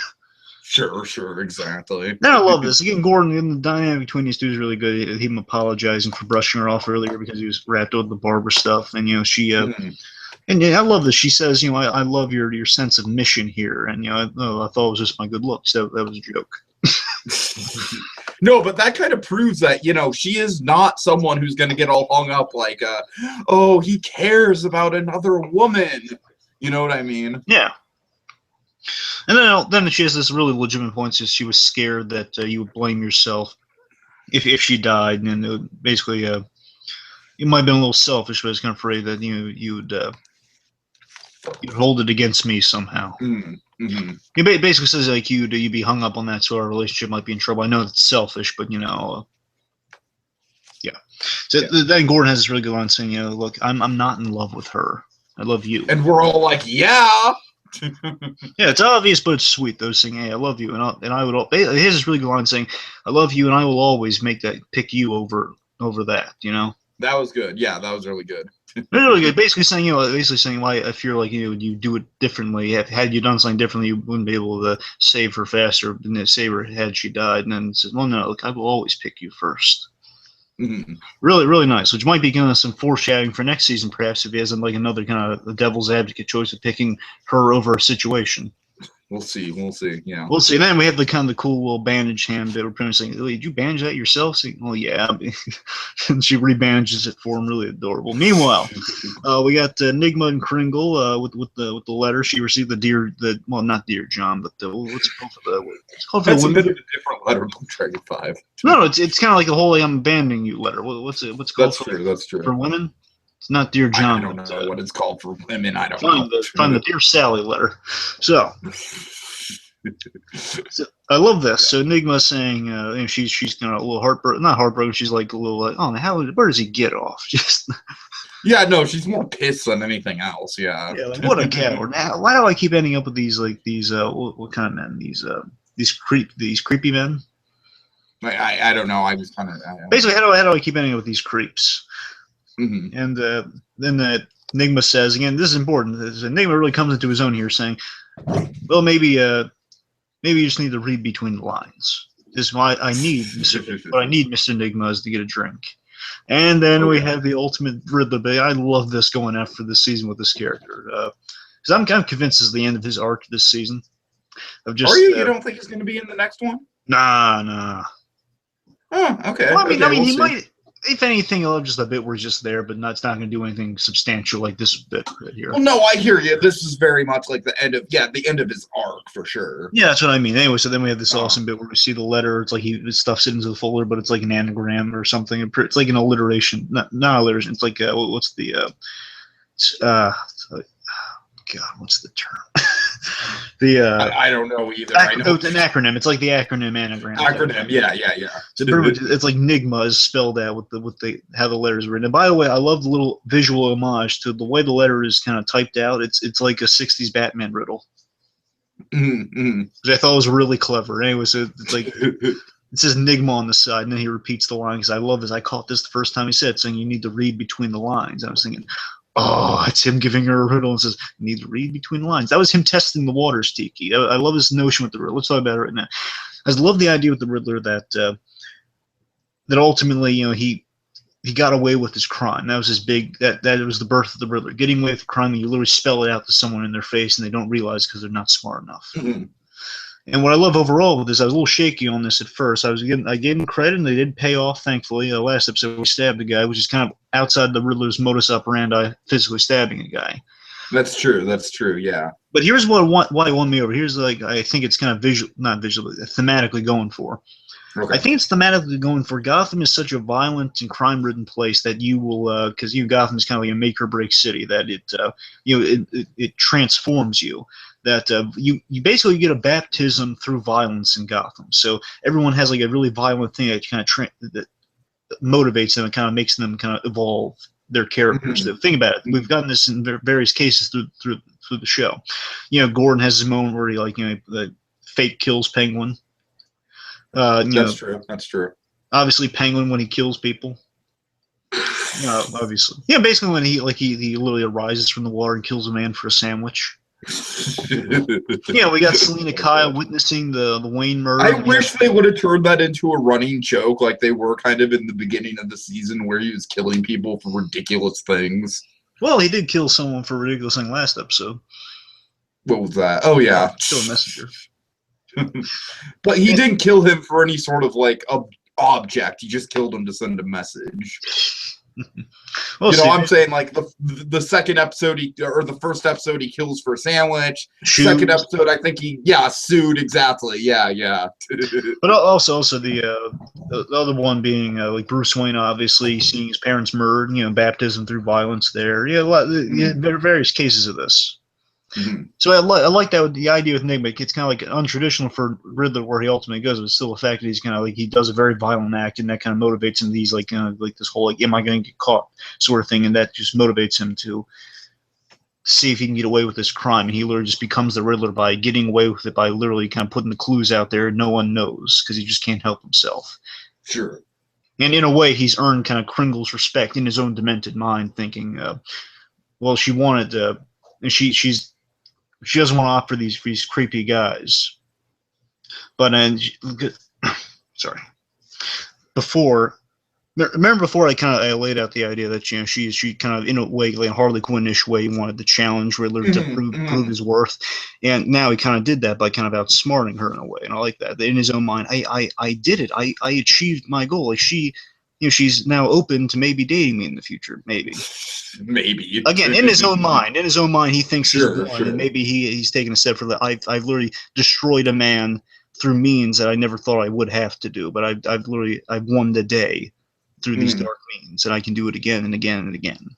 Sure, exactly. Now I love this. Again, Gordon, and the dynamic between these two is really good. Him apologizing for brushing her off earlier because he was wrapped up with the Barbara stuff, and she and yeah, I love this. She says, I love your sense of mission here, and I thought it was just my good looks. That was a joke. No, but that kind of proves that, she is not someone who's going to get all hung up like, oh, he cares about another woman. You know what I mean? Yeah. And then she has this really legitimate point. So she was scared that you would blame yourself if she died, and then basically it might have been a little selfish, but I was kind of afraid that you'd hold it against me somehow. He basically says like you'd be hung up on that, so our relationship might be in trouble. I know it's selfish, but yeah. So then Gordon has this really good line saying, look, I'm not in love with her. I love you. And we're all like, yeah. Yeah, it's obvious, but it's sweet though. Saying, "Hey, I love you," and I would. Here's this really good line saying, "I love you, and I will always pick you over that." That was good. Yeah, that was really good. Really good. Basically saying, why I feel like you do it differently. Had you done something differently, you wouldn't be able to save her faster. Save her had she died. And then it says, "Well, no, look, I will always pick you first." Really, really nice. Which might be kind of some foreshadowing for next season, perhaps, if he has another kind of the devil's advocate choice of picking her over a situation. We'll see. Yeah. We'll see. And then we have the kind of the cool little bandage hand bit. We're pretty much saying, "Did you bandage that yourself?" Saying, "Well, yeah." And she rebandages it for him. Really adorable. Meanwhile, we got Enigma and Kringle with the letter she received. Not Dear John, but what's it called for the? It's called for That's the a bit of a different letter, BlueDragonFive. No, it's kind of like a whole I'm abandoning you letter. What's it? What's called? That's true. For women. It's not Dear John. I don't know what it's called for women. I don't know. Find the Dear Sally letter. So I love this. So Enigma saying, she's kind of a little not heartbroken. She's like a little like, oh, where does he get off? Just yeah, no, she's more pissed than anything else. Yeah. Yeah, like what a coward. Now, why do I keep ending up with these what kind of men? These creepy men. I don't know. I was kind of basically how do I keep ending up with these creeps? And then Enigma says again, this is important. Enigma really comes into his own here, saying, "Well, maybe you just need to read between the lines. This is why I need Mr. Enigma is to get a drink." And then we have the ultimate Riddler. I love this going after this season with this character because I'm kind of convinced this is the end of his arc this season. Are you? You don't think he's going to be in the next one? Nah. Oh, okay. Well, I mean, we'll he see. might. If anything, he'll have just a bit where he's just there, but it's not going to do anything substantial like this bit right here. Well, no, I hear you. This is very much like the end of his arc for sure. Yeah, that's what I mean. Anyway, so then we have this awesome bit where we see the letter. It's like he stuffs it into the folder, but it's like an anagram or something. It's like an alliteration, not alliteration. It's like what's the God, what's the term? I don't know either. It's an acronym. It's like the acronym anagram. Acronym, yeah. So it's like Nigma is spelled out with the how the letters are written. And by the way, I love the little visual homage to the way the letter is kind of typed out. It's like a '60s Batman riddle. Which I thought was really clever. Anyway, so it's like it says Nigma on the side, and then he repeats the line because I love this. I caught this the first time he said, saying you need to read between the lines. I was thinking, oh, it's him giving her a riddle and says, you need to read between the lines. That was him testing the waters, Tiki. I love this notion with the Riddler. Let's talk about it right now. I just love the idea with the Riddler that ultimately, he got away with his crime. That was his that was the birth of the Riddler. Getting away with crime, and you literally spell it out to someone in their face, and they don't realize because they're not smart enough. And what I love overall with this, I was a little shaky on this at first. I gave them credit, and they did pay off, thankfully. Last episode, we stabbed a guy, which is kind of outside the Riddler's modus operandi, physically stabbing a guy. That's true, yeah. But here's why it won me over. Here's I think it's kind of thematically going for. Okay. I think it's thematically going for Gotham is such a violent and crime-ridden place that you will, because Gotham is kind of like a make-or-break city, that it transforms you. That you basically get a baptism through violence in Gotham. So everyone has like a really violent thing that kind of that motivates them and kind of makes them kind of evolve their characters. The thing about it, we've gotten this in various cases through the show. Gordon has his moment where he the fate kills Penguin. That's true. Obviously, Penguin when he kills people. Obviously, basically when he literally arises from the water and kills a man for a sandwich. Yeah, we got Selena Kyle witnessing the Wayne murder. I wish they would have turned that into a running joke like they were kind of in the beginning of the season where he was killing people for ridiculous things. Well, he did kill someone for a ridiculous thing last episode. What was that? Oh, yeah. Kill a messenger. But he didn't kill him for any sort of, like, object. He just killed him to send a message. I'm saying, like, the second episode, or the first episode, he kills for a sandwich. Shoes. Second episode, I think sued, exactly. Yeah. But also the other one being, like, Bruce Wayne, obviously, seeing his parents murdered, baptism through violence there. Yeah, there are various cases of this. Mm-hmm. So I like that the idea with Enigma. It's kind of like untraditional for Riddler where he ultimately goes, but still the fact that he's kind of like he does a very violent act and that kind of motivates him. These like this whole like am I going to get caught sort of thing, and that just motivates him to see if he can get away with this crime. And he literally just becomes the Riddler by getting away with it by literally kind of putting the clues out there no one knows because he just can't help himself. Sure. And in a way, he's earned kind of Kringle's respect in his own demented mind, thinking, well, she wanted and she doesn't want to opt for these creepy guys. But sorry. Before I laid out the idea that she kind of in a way like a Harley Quinn-ish way wanted to challenge Riddler to prove his worth, and now he kind of did that by kind of outsmarting her in a way, and I like that in his own mind. I did it. I achieved my goal. Like she's now open to maybe dating me in the future. Maybe. Again, in his own mind, he thinks he's won, and maybe he's taken a step further. I've literally destroyed a man through means that I never thought I would have to do, but I've won the day through these dark means, and I can do it again and again and again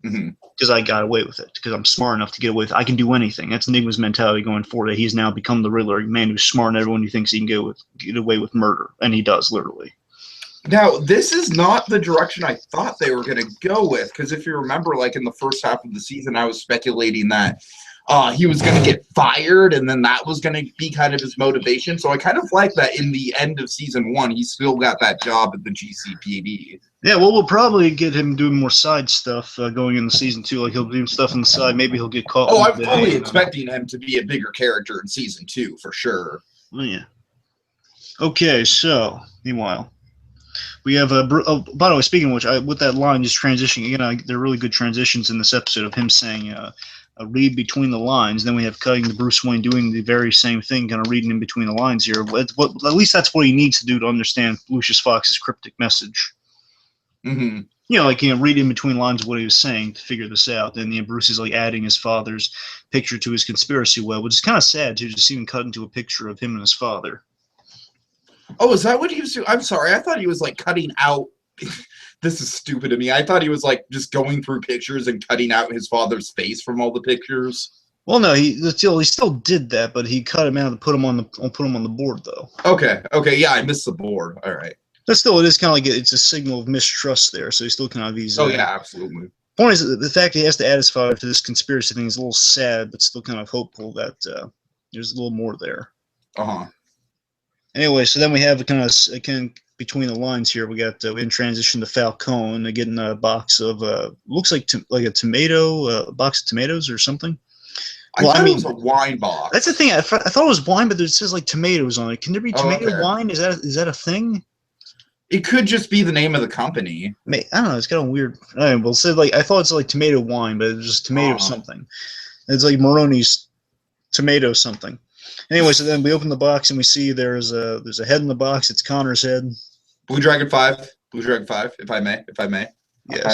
because I got away with it. Because I'm smart enough to get away with it. I can do anything. That's Enigma's mentality going forward. That he's now become the Riddler, a man who's smart and everyone who thinks he can get away with murder, and he does literally. Now, this is not the direction I thought they were going to go with, because if you remember, like in the first half of the season, I was speculating that he was going to get fired, and then that was going to be kind of his motivation. So I kind of like that in the end of season 1, he still got that job at the GCPD. Yeah, well, we'll probably get him doing more side stuff going into season 2. Like he'll do stuff on the side. Maybe he'll get caught. Oh, I'm fully expecting him to be a bigger character in season 2 for sure. Oh, yeah. Okay, so meanwhile. We have by the way, speaking of which, with that line just transitioning again, there are really good transitions in this episode of him saying, "Read between the lines." Then we have cutting to Bruce Wayne doing the very same thing, kind of reading in between the lines here. At least that's what he needs to do to understand Lucius Fox's cryptic message. Mm-hmm. Read in between lines of what he was saying to figure this out. And Bruce is like adding his father's picture to his conspiracy web, which is kind of sad to just even cut into a picture of him and his father. Oh, is that what he was doing? I'm sorry. I thought he was, like, cutting out... This is stupid of me. I thought he was, like, just going through pictures and cutting out his father's face from all the pictures. Well, no, he still did that, but he cut him out and put him on the board, though. Okay, yeah, I missed the board. All right. But still, it is kind of like it's a signal of mistrust there, so he still kind of these... Oh, yeah, absolutely. Point is, the fact he has to add his father to this conspiracy thing is a little sad, but still kind of hopeful that there's a little more there. Uh-huh. Anyway, so then we have kind of between the lines here. We got in transition to Falcone getting a box of looks like a tomato, box of tomatoes or something. I thought it was a wine box. That's the thing. I thought it was wine, but it says like tomatoes on it. Can there be tomato wine? Is that a thing? It could just be the name of the company. I don't know. It's got a weird. I thought it's like tomato wine, but it's just tomato something. It's like Maroni's tomato something. Anyway, so then we open the box and we see there's a head in the box. It's Connor's head. BlueDragonFive, if I may. Yes. I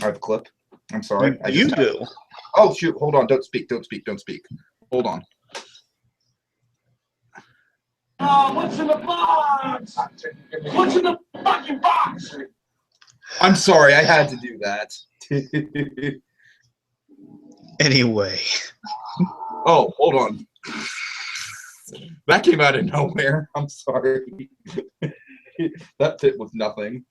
have a clip. I'm sorry. You do. Oh shoot! Hold on. Don't speak. Hold on. Oh, what's in the box? What's in the fucking box? I'm sorry. I had to do that. Anyway. Oh, hold on. That came out of nowhere. I'm sorry. That fit with nothing.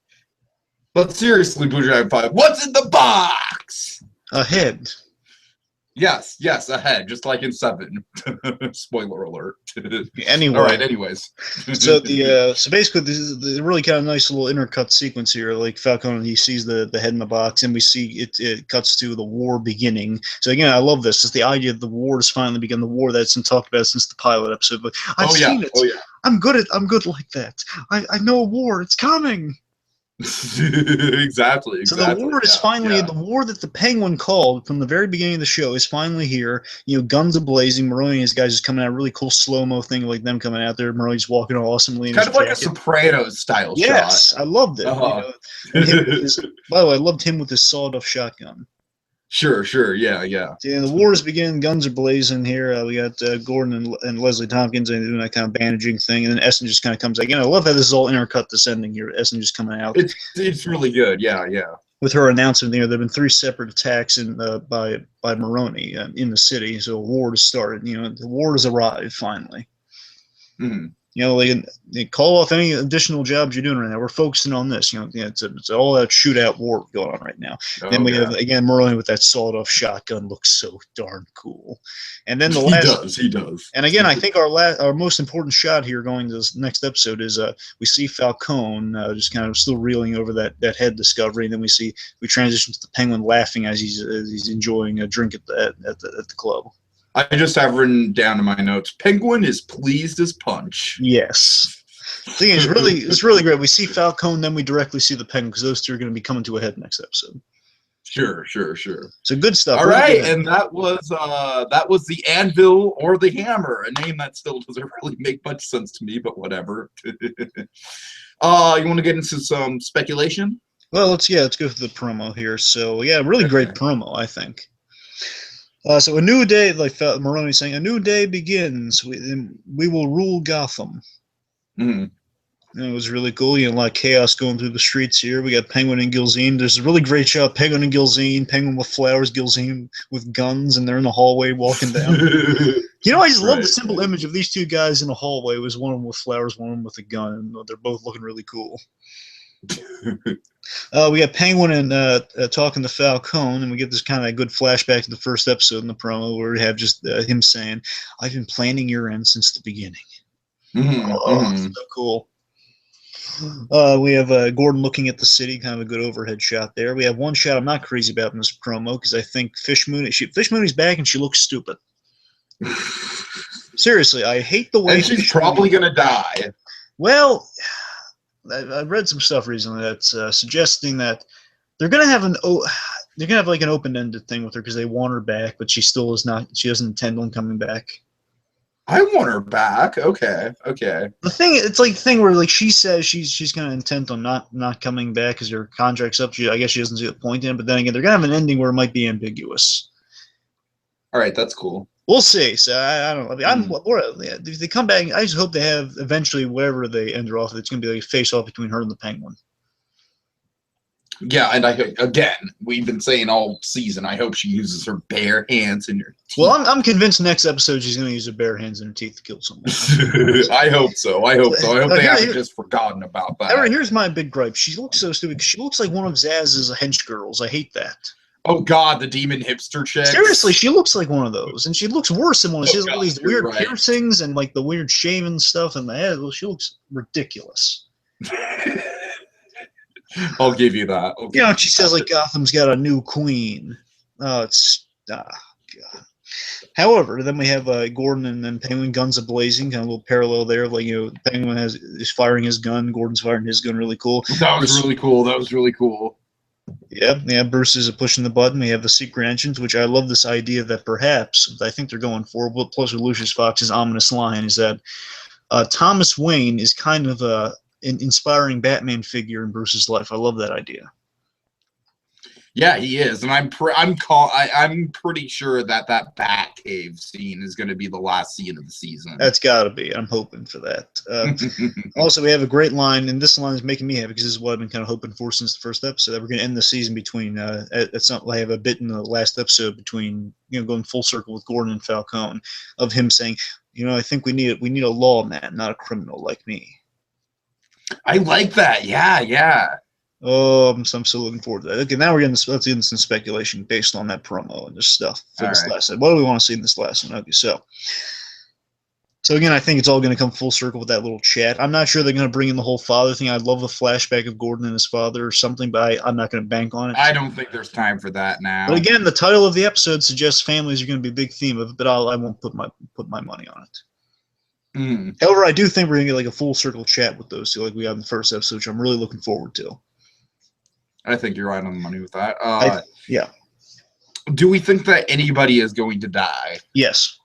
But seriously, BlueDragonFive, what's in the box? A head. Yes, ahead, just like in 7. Spoiler alert. Anyway. All right, anyways. So so basically this is the really kind of nice little intercut sequence here. Like Falcone, he sees the head in the box, and we see it cuts to the war beginning. So again, I love this. It's the idea that the war has finally begun. The war that's been talked about since the pilot episode. But I've seen it. Oh yeah. I'm good like that. I know a war. It's coming. Exactly. So the war is finally the war that the Penguin called from the very beginning of the show is finally here. You know, guns ablazing. Maroni and his guys just coming out, really cool slow-mo thing like them coming out there. Maroni's walking awesomely in kind his of like jacket. a Sopranos style shot. Yes, I loved it. Uh-huh. You know, by the way, I loved him with his sawed-off shotgun. Sure, yeah. Yeah, the war is beginning. Guns are blazing here. We got Gordon and Leslie Tompkins and doing that kind of bandaging thing, and then Essen just kind of comes. Again, I love how this is all intercut. This ending here, Essen just coming out. It's really good. Yeah. With her announcement, there have been 3 separate attacks by Maroni in the city, so a war has started. You know, the war has arrived finally. Mm-hmm. You know, they call off any additional jobs you're doing right now. We're focusing on this. You know, it's all that shootout war going on right now. Then we have again Maroni with that sawed-off shotgun, looks so darn cool. And then the last, he does. And again, I think our most important shot here going to this next episode is we see Falcone just kind of still reeling over that head discovery, and then we transition to the Penguin laughing as he's enjoying a drink at the club. I just have written down in my notes, Penguin is pleased as punch. Yes. Thing is, it's really great. We see Falcone, then we directly see the Penguin, because those two are going to be coming to a head next episode. Sure. So good stuff. All right, and that was the Anvil or the Hammer, a name that still doesn't really make much sense to me, but whatever. You want to get into some speculation? Well, let's go through the promo here. So yeah, really great promo, I think. So a new day, like Maroni saying, a new day begins. We will rule Gotham. Mm-hmm. And it was really cool. You know, a lot of chaos going through the streets here. We got Penguin and Gilzine. There's a really great shot. Penguin and Gilzine. Penguin with flowers. Gilzine with guns, and they're in the hallway walking down. You know, I just love the simple image of these 2 guys in a hallway. It was one of them with flowers, one of them with a gun, and they're both looking really cool. We got Penguin and talking to Falcone, and we get this kind of good flashback to the first episode in the promo where we have just him saying, "I've been planning your end since the beginning." So cool. We have Gordon looking at the city, kind of a good overhead shot there. We have one shot I'm not crazy about in this promo because I think Fish Mooney's back and she looks stupid. Seriously, I hate the way. And she's probably gonna die. Well, I read some stuff recently that's suggesting that they're gonna have like an open-ended thing with her because they want her back, but she still is not. She doesn't intend on coming back. I want her back. Okay. The thing, it's like the thing where like she says she's kind of intent on not coming back because her contract's up. I guess she doesn't see the point in it. But then again, they're gonna have an ending where it might be ambiguous. All right, that's cool. We'll see. So I don't know. I mean, if they come back, I just hope they have eventually wherever they end her off. It's gonna be like a face-off between her and the Penguin. Yeah, and I hope, again, we've been saying all season, I hope she uses her bare hands and her teeth. Well, I'm convinced next episode she's going to use her bare hands and her teeth to kill someone. I hope so. I hope they haven't just forgotten about that. All right, here's my big gripe. She looks so stupid. She looks like one of Zaz's hench girls. I hate that. Oh, God, the demon hipster chick. Seriously, she looks like one of those. And she looks worse than one of those. She has all these weird piercings and like the weird shaven stuff in the head. Well, she looks ridiculous. I'll give you that. You know, she says like Gotham's got a new queen. God. However, then we have Gordon and then Penguin, guns a-blazing, kind of a little parallel there. Like, you know, Penguin is firing his gun, Gordon's firing his gun really cool. That was really cool. Yeah, Bruce is pushing the button. We have the secret entrance, which I love this idea that perhaps, I think they're going for, plus with Lucius Fox's ominous line, is that Thomas Wayne is kind of an inspiring Batman figure in Bruce's life. I love that idea. Yeah, he is, and I'm pretty sure that Batcave scene is going to be the last scene of the season. That's got to be. I'm hoping for that. Also, we have a great line, and this line is making me happy because this is what I've been kind of hoping for since the first episode. That we're going to end the season between. It's not. I have a bit in the last episode between going full circle with Gordon and Falcone, of him saying, I think we need a lawman, not a criminal like me. I like that. Yeah. So I'm still looking forward to that. Okay, now let's get into some speculation based on that promo and this stuff for All this right. last one. What do we want to see in this last one? Okay, so again, I think it's all going to come full circle with that little chat. I'm not sure they're going to bring in the whole father thing. I'd love the flashback of Gordon and his father or something, but I'm not going to bank on it. I don't think there's time for that now. But again, the title of the episode suggests families are going to be a big theme of it, but I won't put my money on it. However, I do think we're going to get like a full circle chat with those two, like we got in the first episode, which I'm really looking forward to. I think you're right on the money with that. Yeah. Do we think that anybody is going to die? Yes.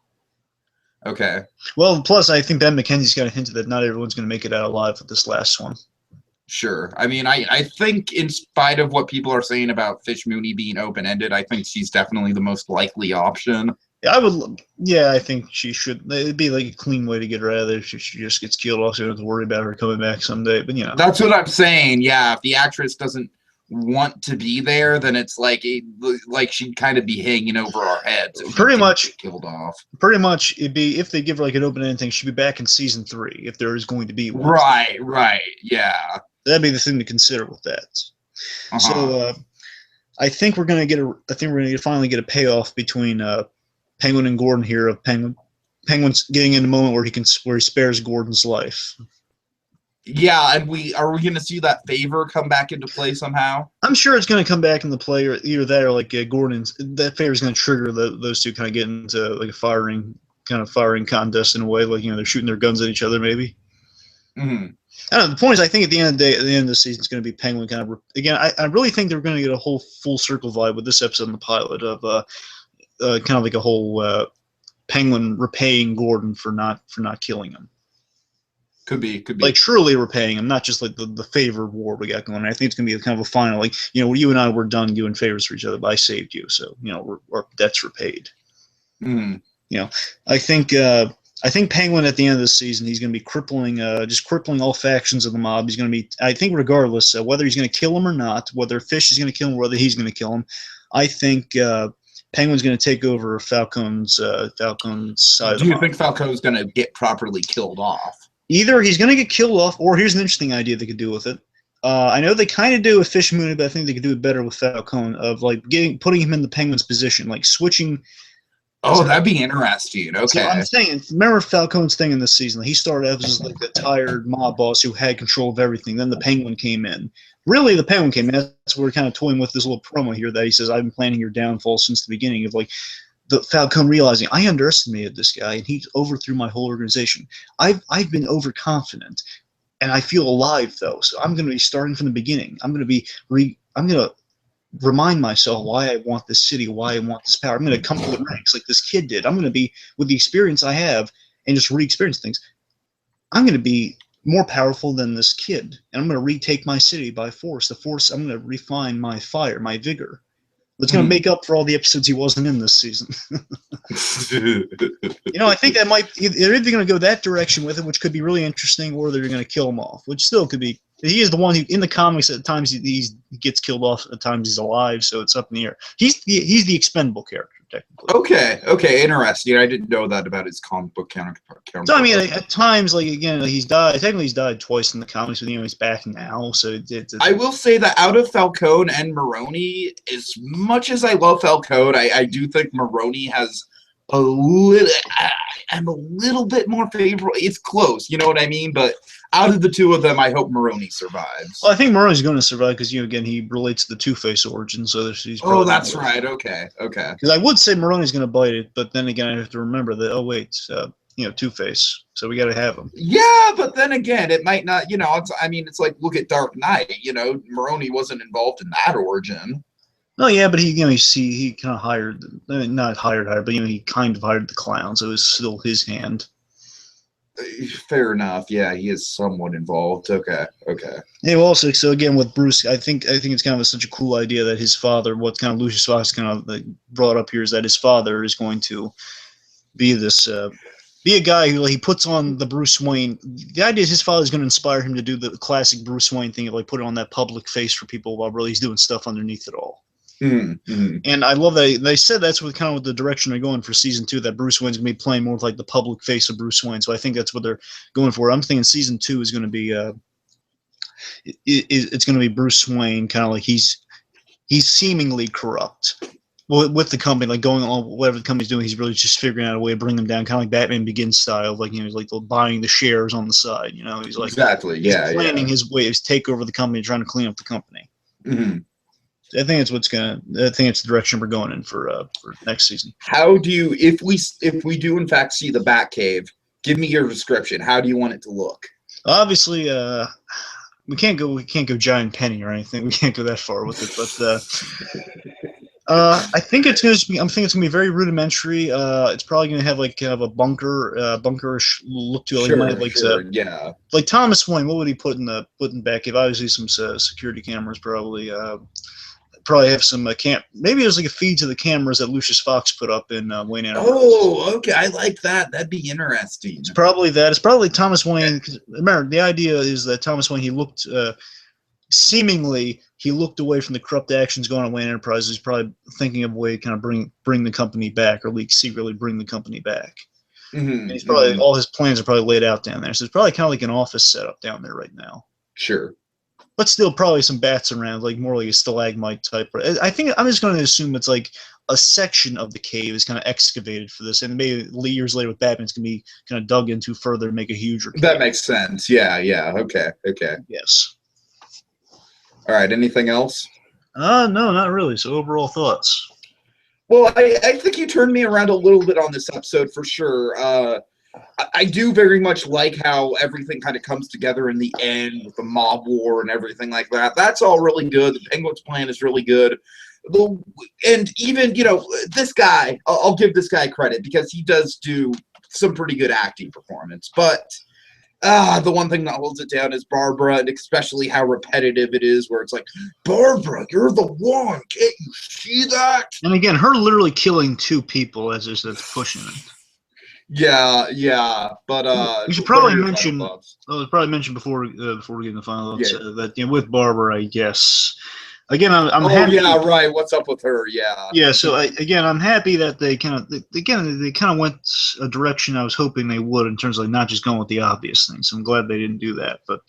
Okay. Well, plus I think Ben McKenzie's got a hint that not everyone's going to make it out alive with this last one. Sure. I mean, I think in spite of what people are saying about Fish Mooney being open-ended, I think she's definitely the most likely option. Yeah, I think she should. It'd be like a clean way to get her out of there. She just gets killed off, so you don't have to worry about her coming back someday. But that's what I'm saying. Yeah, if the actress doesn't want to be there, then it's like she'd kind of be hanging over our heads. So pretty much killed off. Pretty much, it'd be if they give her like an open-ended thing, she'd be back in season 3 if there is going to be one. Right. Yeah. That'd be the thing to consider with that. So I think we're gonna finally get a payoff between Penguin and Gordon here. Of Penguin's getting in a moment where he spares Gordon's life. Yeah, and are we going to see that favor come back into play somehow? I'm sure it's going to come back into play, or either that or like Gordon's. That favor is going to trigger those two kind of get into like a firing contest in a way, like they're shooting their guns at each other maybe. Mm-hmm. I don't know. The point is, I think at the end of the season, it's going to be Penguin kind of again. I really think they're going to get a whole full circle vibe with this episode in the pilot of kind of like a whole Penguin repaying Gordon for not killing him. Could be. Like truly repaying him, not just like the favor war we got going. I think it's going to be kind of a final, like, you and I were done doing favors for each other, but I saved you, so our debt's repaid. Mm. I think Penguin at the end of the season, he's going to be crippling all factions of the mob. He's going to be, I think, regardless whether he's going to kill him or not, whether Fish is going to kill him, or whether he's going to kill him. I think Penguin's going to take over Falcone's side. Do you think Falcone's going to get properly killed off? Either he's going to get killed off, or here's an interesting idea they could do with it. I know they kind of do with Fish Mooney, but I think they could do it better with Falcone, of like putting him in the Penguin's position, like switching. Oh, that'd be interesting. Okay. So I'm saying, remember Falcone's thing in this season? Like, he started out as like the tired mob boss who had control of everything. Then the Penguin came in. Really, the Penguin came in. That's what we're kind of toying with this little promo here that he says, I've been planning your downfall since the beginning, of like the Falcone realizing I underestimated this guy and he overthrew my whole organization. I've been overconfident, and I feel alive though. So I'm going to be starting from the beginning. I'm going to remind myself why I want this city, why I want this power. I'm going to come to the ranks like this kid did. I'm going to be, with the experience I have and just re-experience things, I'm going to be more powerful than this kid, and I'm going to retake my city by force. I'm going to refine my fire, my vigor. It's going to make up for all the episodes he wasn't in this season. I think that they're either going to go that direction with it, which could be really interesting, or they're going to kill him off, which still could be. He is the one who, in the comics, at times he gets killed off, at times he's alive, so it's up in the air. He's the expendable character, technically. Okay, interesting. I didn't know that about his comic book counterpart. So I mean, at times, like again, he's died. Technically, he's died twice in the comics, but he's back now. So I will say that out of Falcone and Maroni, as much as I love Falcone, I do think Maroni has a little bit more favorable. It's close, you know what I mean? But out of the two of them, I hope Maroni survives. Well, I think Maroni's going to survive because, again, he relates to the Two-Face origin. So he's that's right. Okay. Because I would say Maroni's going to bite it, but then again, I have to remember that, Two-Face. So we got to have him. Yeah, but then again, it might not, it's like, look at Dark Knight, Maroni wasn't involved in that origin. No, yeah, but he kind of hired, not hired, but, he kind of hired the clown, so it was still his hand. Fair enough. Yeah, he is somewhat involved. Okay. Yeah, well, also, so again with Bruce, I think it's kind of such a cool idea that his father, what kind of Lucius Fox kind of brought up here, is that his father is going to be this, be a guy who he puts on the Bruce Wayne. The idea is his father is going to inspire him to do the classic Bruce Wayne thing of like put it on that public face for people while really he's doing stuff underneath it all. Mm-hmm. And I love that they said that's what kind of the direction they're going for season 2, that Bruce Wayne's going to be playing more with like the public face of Bruce Wayne. So I think that's what they're going for. I'm thinking season 2 is going to be it's going to be Bruce Wayne, kind of like he's seemingly corrupt. Well, with the company, like going on whatever the company's doing, he's really just figuring out a way to bring them down, kind of like Batman Begins style, like he's like buying the shares on the side. He's like exactly, he's planning his way to take over the company, trying to clean up the company. Mm-hmm. I think it's the direction we're going in for next season. How do you, if we do in fact see the Batcave, give me your description. How do you want it to look? Obviously, we can't go Giant Penny or anything. We can't go that far with it, but. I think it's going to be. I'm thinking it's going to be very rudimentary. It's probably going to have like kind of a bunkerish look to it. Sure, like like Thomas Wayne. What would he put in the back? Obviously some security cameras, probably. Probably have some maybe there's like a feed to the cameras that Lucius Fox put up in Wayne Enterprises. Oh, okay, I like that. That'd be interesting. It's probably that. It's probably Thomas Wayne. Remember, the idea is that Thomas Wayne, he looked. Seemingly, he looked away from the corrupt actions going on at Wayne Enterprises. He's probably thinking of a way to kind of bring the company back, or at least secretly bring the company back. Mm-hmm, and he's probably all his plans are probably laid out down there. So it's probably kind of like an office setup down there right now. Sure. But still, probably some bats around, like more like a stalagmite type. I think I'm just going to assume it's like a section of the cave is kind of excavated for this, and maybe years later with Batman, it's going to be kind of dug into further to make a huger cave. That makes sense. Yeah. Okay. Yes. All right. Anything else? No, not really. So overall thoughts. Well, I think you turned me around a little bit on this episode for sure. I do very much like how everything kind of comes together in the end with the mob war and everything like that. That's all really good. The Penguin's plan is really good. And even, this guy, I'll give this guy credit because he does do some pretty good acting performance. But the one thing that holds it down is Barbara, and especially how repetitive it is, where it's like, Barbara, you're the one. Can't you see that? And again, her literally killing two people as that's pushing it. Yeah, but we should probably mention. Probably mention before we get into the final thoughts that with Barbara, I guess. Again, I'm happy. Yeah, right. What's up with her? Yeah. Yeah. So I'm happy that they kind of went a direction I was hoping they would in terms of not just going with the obvious things. So I'm glad they didn't do that. But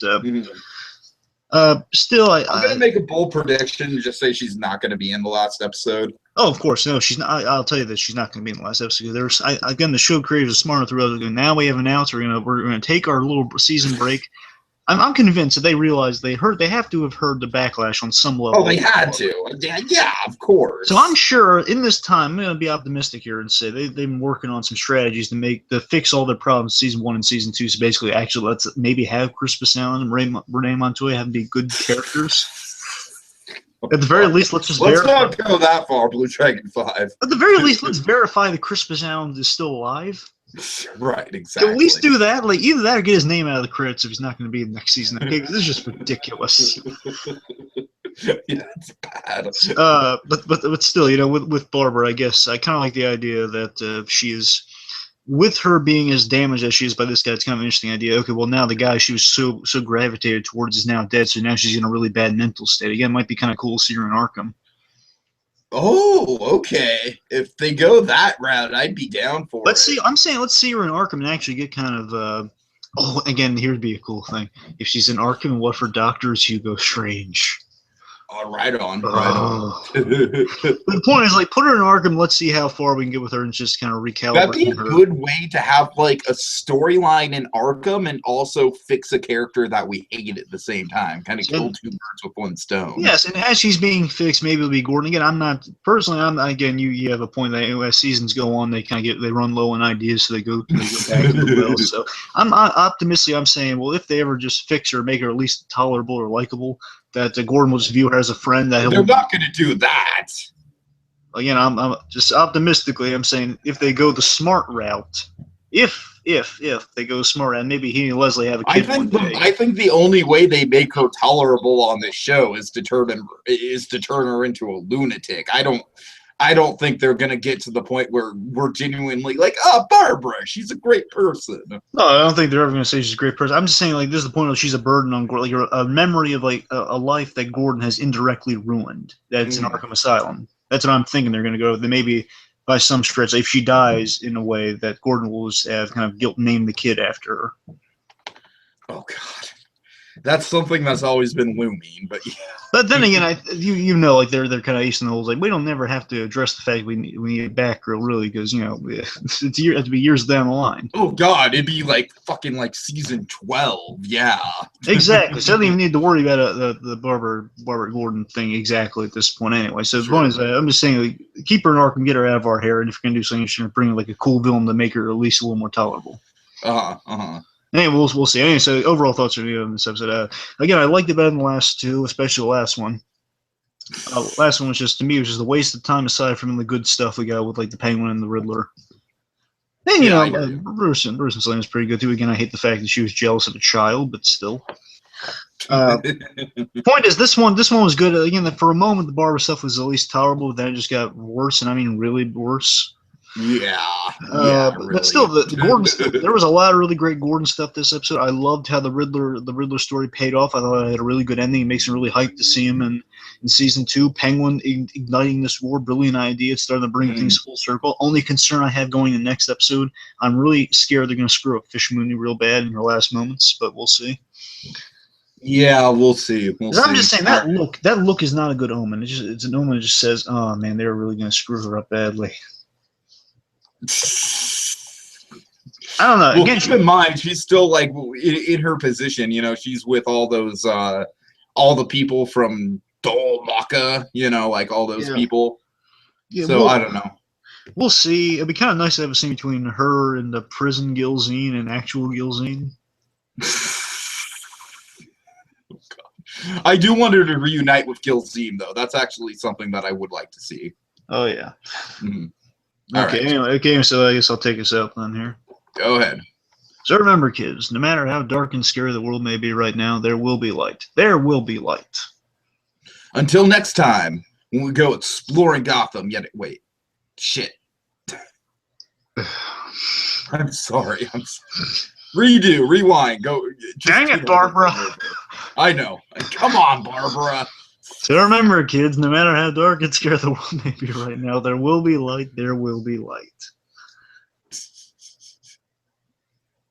still, I'm going to make a bold prediction and just say she's not going to be in the last episode. Oh, of course, no, she's not. I'll tell you that she's not going to be in the last episode. Again, the show creators are smart throughout. Now we have announced we're going to take our little season break. I'm convinced that they realized they have to have heard the backlash on some level. Oh, they had to. Yeah, of course. So I'm sure in this time, I'm going to be optimistic here and say they've been working on some strategies to fix all their problems in season 1 and season 2. So basically, actually, let's maybe have Crispus Allen and Renee Montoya have be good characters. At the very least, let's not go that far, BlueDragonFive. At the very least, let's verify that Crispus Allen is still alive. Right, exactly. At least do that. Like either that or get his name out of the credits if he's not going to be in the next season. Okay, this is just ridiculous. Yeah, it's bad. But still, with Barbara, I guess I kind of like the idea that she is, with her being as damaged as she is by this guy. It's kind of an interesting idea. Okay, well now the guy she was so gravitated towards is now dead, so now she's in a really bad mental state. Again, it might be kind of cool to see her in Arkham. Oh, okay. If they go that route, I'd be down for it. Let's see her in Arkham and actually get kind of. Again, here'd be a cool thing if she's in Arkham and what for Doctor is Hugo Strange. Oh, right on. The point is, put her in Arkham. Let's see how far we can get with her and just kind of recalibrate That'd be a good way to have a storyline in Arkham and also fix a character that we hate at the same time. Kind of kill two birds with one stone. Yes, and as she's being fixed, maybe it'll be Gordon. Again, you have a point that as seasons go on, they run low on ideas, so they go back to the well. So I'm optimistic. I'm saying, well, if they ever just fix her, make her at least tolerable or likable, that Gordon will just view her as a friend. They're not going to do that. Again, I'm just optimistically. I'm saying if they go the smart route, if they go smart, and maybe he and Leslie have a kid one day. I think the only way they make her tolerable on this show is to turn her into a lunatic. I don't think they're going to get to the point where we're genuinely Barbara, she's a great person. No, I don't think they're ever going to say she's a great person. I'm just saying, this is the point of she's a burden on Gordon, a memory of a life that Gordon has indirectly ruined. That's in Arkham Asylum. That's what I'm thinking they're going to go. Then maybe by some stretch, if she dies in a way that Gordon will just have kind of guilt name the kid after her. Oh God. That's something that's always been looming, but yeah. But then again, you know, like they're kind of acing the holes. Like we don't never have to address the fact we need a Batgirl really, because you know it'd be years down the line. Oh God, it'd be like fucking like season 12, yeah. Exactly. So I don't even need to worry about the Barbara Gordon thing exactly at this point anyway. So the point is, I'm just saying, like, keep her in Arkham, get her out of our hair, and if you're gonna do something, you should bring like a cool villain to make her at least a little more tolerable. Anyway, we'll see. Anyway, so overall thoughts are on this episode. Again, I liked it better than the last two, especially the last one. Last one was just, to me, it was just a waste of time aside from the good stuff we got with like the Penguin and the Riddler. And you know, Bruce and Selena is pretty good too. Again, I hate the fact that she was jealous of a child, but still. Point is, this one was good. Again, for a moment, the Barbara stuff was at least tolerable, but then it just got worse, and I mean really worse. Yeah, really. But still, the Gordon stuff, there was a lot of really great Gordon stuff this episode. I loved how the Riddler story paid off. I thought it had a really good ending. It makes me really hyped to see him in season 2. Penguin igniting this war, brilliant idea. It's starting to bring things full circle. Only concern I have going in the next episode, I'm really scared they're going to screw up Fish Mooney real bad in her last moments, but we'll see. Yeah, we'll see. I'm just saying that look is not a good omen. It's an omen that just says, "Oh man, they're really going to screw her up badly." I don't know. Well, again, keep in mind, she's still like in her position. You know, she's with all those, all the people from Dol Maka. You know, like all those people. Yeah, so I don't know. We'll see. It'd be kind of nice to have a scene between her and the prison Gilzine and actual Gilzine. I do want her to reunite with Gilzine, though. That's actually something that I would like to see. Oh yeah. Okay. Anyway, so I guess I'll take us out then here. Go ahead. So remember, kids, no matter how dark and scary the world may be right now, there will be light. There will be light. Until next time, when we go exploring Gotham. Wait. Shit. I'm sorry. Redo. Rewind. Go. Dang it, Barbara. I know. Come on, Barbara. So remember, kids, no matter how dark and scary the world may be right now, there will be light. There will be light.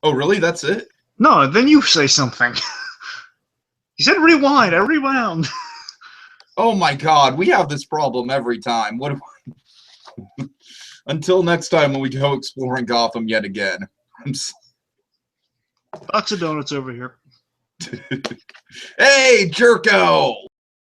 Oh, really? That's it? No, then you say something. You said rewind. I rewound. Oh my God, we have this problem every time. What? Until next time, when we go exploring Gotham yet again. Box of donuts over here. Hey, Jerko!